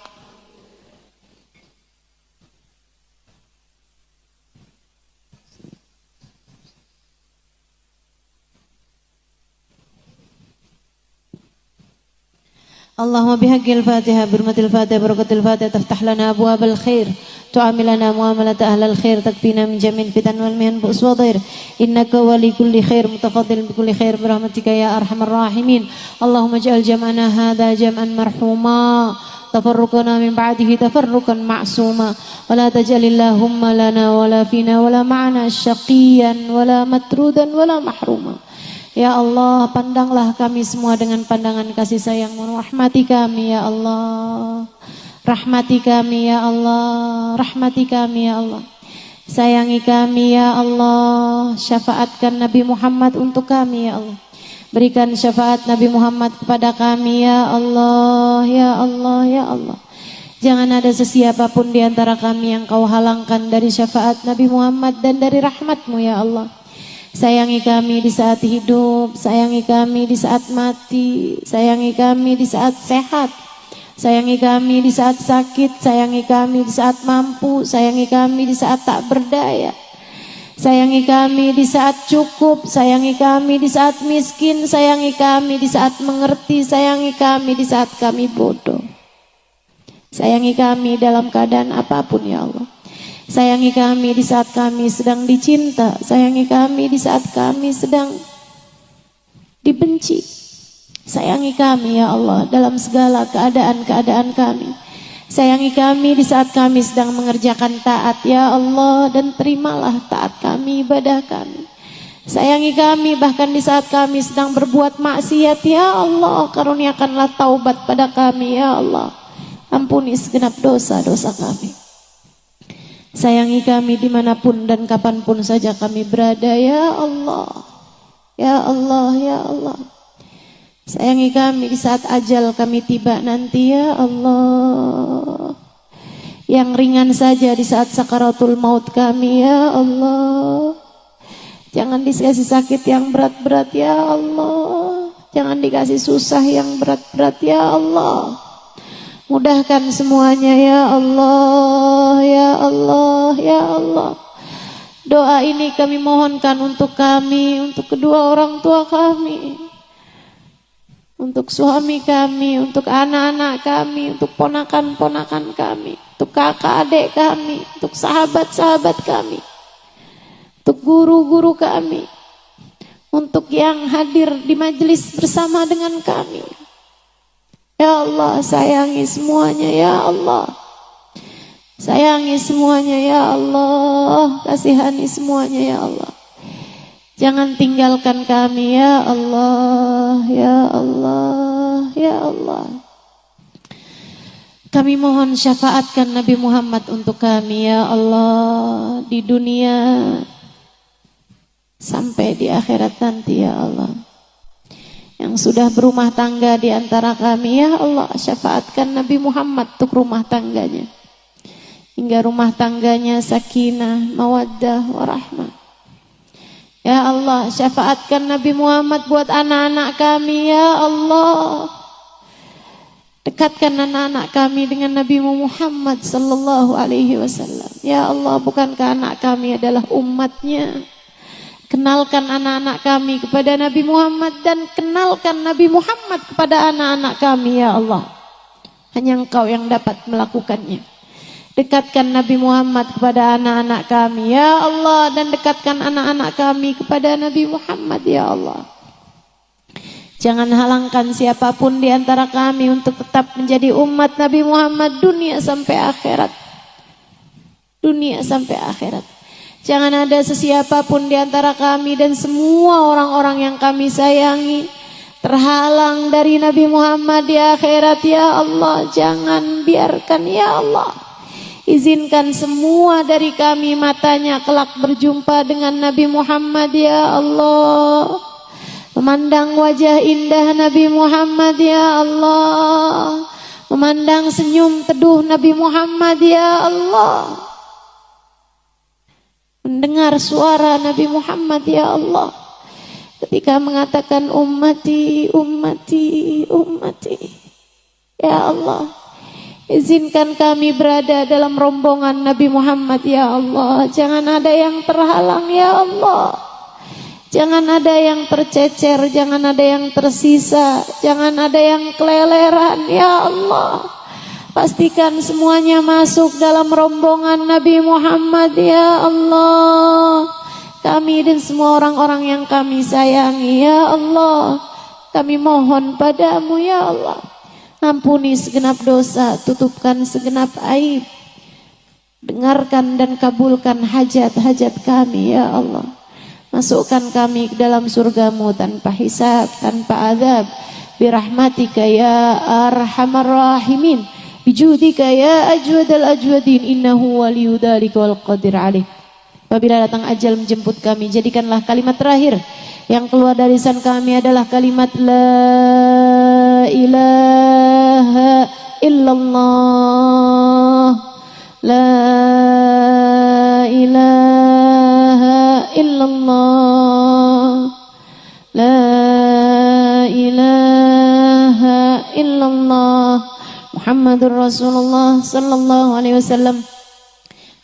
اللهم بحق الفاتحة برمة الفاتحة بركة الفاتحة تفتح لنا أبواب الخير تعاملنا معاملة أهل الخير تكفينا من جميع الفتن والمهن بؤس وضير إنك ولي كل خير متفضل بكل خير برحمتك يا أرحم الراحمين اللهم اجعل جمعنا هذا جمعا مرحوما تفرقنا من بعده تفرقا معصوما ولا تجعل اللهم لنا ولا فينا ولا معنا شقيا ولا مترودا ولا محروما. Ya Allah, pandanglah kami semua dengan pandangan kasih sayang-Mu. Rahmati kami ya Allah. Rahmati kami ya Allah. Rahmati kami ya Allah. Sayangi kami ya Allah. Syafaatkan Nabi Muhammad untuk kami ya Allah. Berikan syafaat Nabi Muhammad kepada kami ya Allah. Ya Allah, ya Allah. Jangan ada sesiapapun di antara kami yang Kau halangkan dari syafaat Nabi Muhammad dan dari rahmat-Mu ya Allah. Sayangi kami di saat hidup, sayangi kami di saat mati, sayangi kami di saat sehat, sayangi kami di saat sakit, sayangi kami di saat mampu, sayangi kami di saat tak berdaya, sayangi kami di saat cukup, sayangi kami di saat miskin, sayangi kami di saat mengerti, sayangi kami di saat kami bodoh. Sayangi kami dalam keadaan apapun ya Allah. Sayangi kami di saat kami sedang dicinta. Sayangi kami di saat kami sedang dibenci. Sayangi kami ya Allah dalam segala keadaan-keadaan kami. Sayangi kami di saat kami sedang mengerjakan taat ya Allah. Dan terimalah taat kami, ibadah kami. Sayangi kami bahkan di saat kami sedang berbuat maksiat ya Allah. Karuniakanlah taubat pada kami ya Allah. Ampuni segenap dosa-dosa kami. Sayangi kami dimanapun dan kapanpun saja kami berada ya Allah. Ya Allah, ya Allah. Sayangi kami di saat ajal kami tiba nanti ya Allah. Yang ringan saja di saat sakaratul maut kami ya Allah. Jangan dikasih sakit yang berat-berat ya Allah. Jangan dikasih susah yang berat-berat ya Allah. Mudahkan semuanya ya Allah, ya Allah, ya Allah. Doa ini kami mohonkan untuk kami, untuk kedua orang tua kami, untuk suami kami, untuk anak-anak kami, untuk ponakan-ponakan kami, untuk kakak adik kami, untuk sahabat-sahabat kami, untuk guru-guru kami, untuk yang hadir di majelis bersama dengan kami. Ya Allah, sayangi semuanya ya Allah. Sayangi semuanya ya Allah. Kasihani semuanya ya Allah. Jangan tinggalkan kami ya Allah. Ya Allah, ya Allah. Kami mohon syafaatkan Nabi Muhammad untuk kami ya Allah. Di dunia sampai di akhirat nanti ya Allah. Yang sudah berumah tangga di antara kami ya Allah, syafaatkan Nabi Muhammad untuk rumah tangganya, hingga rumah tangganya sakinah, mawaddah, warahmah. Ya Allah, syafaatkan Nabi Muhammad buat anak-anak kami ya Allah. Dekatkan anak-anak kami dengan Nabi Muhammad sallallahu alaihi wasallam. Ya Allah, bukankah anak kami adalah umatnya? Kenalkan anak-anak kami kepada Nabi Muhammad dan kenalkan Nabi Muhammad kepada anak-anak kami ya Allah. Hanya Engkau yang dapat melakukannya. Dekatkan Nabi Muhammad kepada anak-anak kami ya Allah, dan dekatkan anak-anak kami kepada Nabi Muhammad ya Allah. Jangan halangkan siapapun di antara kami untuk tetap menjadi umat Nabi Muhammad dunia sampai akhirat. Dunia sampai akhirat. Jangan ada sesiapapun di antara kami dan semua orang-orang yang kami sayangi terhalang dari Nabi Muhammad di akhirat ya Allah. Jangan biarkan ya Allah. Izinkan semua dari kami matanya kelak berjumpa dengan Nabi Muhammad ya Allah. Memandang wajah indah Nabi Muhammad ya Allah. Memandang senyum teduh Nabi Muhammad ya Allah. Mendengar suara Nabi Muhammad ya Allah ketika mengatakan ummati, ummati, ummati. Ya Allah, izinkan kami berada dalam rombongan Nabi Muhammad ya Allah. Jangan ada yang terhalang ya Allah.
Jangan ada yang tercecer, jangan ada yang tersisa, jangan ada yang keleleran. Ya Allah, pastikan semuanya masuk dalam rombongan Nabi Muhammad. Ya Allah, kami dan semua orang-orang yang kami sayangi. Ya Allah, kami mohon padamu. Ya Allah, ampuni segenap dosa, tutupkan segenap aib, dengarkan dan kabulkan hajat-hajat kami. Ya Allah, masukkan kami ke dalam surgamu tanpa hisab, tanpa azab, birahmatika ya arhamar rahimin, bijudika ya ajwadal ajwadin, innahu waliyu dzalika wal qadir alaih. Apabila datang ajal menjemput kami, jadikanlah kalimat terakhir yang keluar dari lisan kami adalah kalimat la ilaha illallah, la ilaha illallah, la ilaha illallah, Muhammadur Rasulullah sallallahu alaihi wasallam.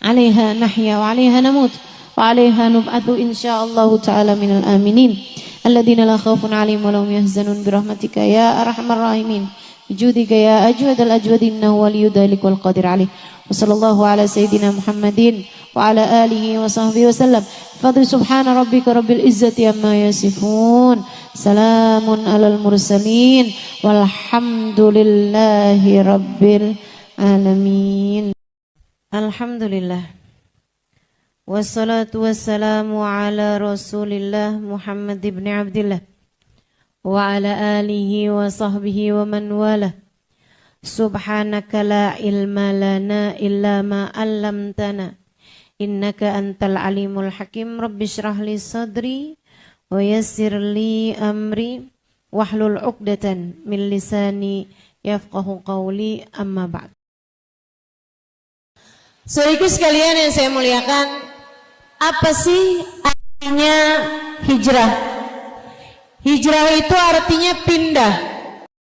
Alaiha nahya wa alaiha namut wa alaiha nub'atu insyaallahu ta'ala minal aminin alladzina la khaufun 'alaihim wa lahum yahzanun birahmatika ya arhamar rahimin, bijudika ya ajwadal ajwadin, innahu waliyyu dzalika wal qadir alaih. Wa sallallahu ala sayyidina Muhammadin wa ala alihi wa sahbihi wasallam. Fadli subhana rabbika rabbil izzati amma yasifun, salamun alal mursalin, walhamdulillahi rabbil alamin. Alhamdulillah, wassalatu wassalamu ala rasulillah Muhammad ibn Abdillah wa ala alihi wa sahbihi wa man wala. Subhanaka la ilma lana illa ma 'allamtana, innaka antal alimul hakim. Rabbi shrah li sadri wa yassir li amri wahlul 'uqdatan min lisani yafqahu qawli, amma ba'd. Saudaraku sekalian yang saya muliakan, apa sih artinya hijrah? Hijrah itu artinya pindah.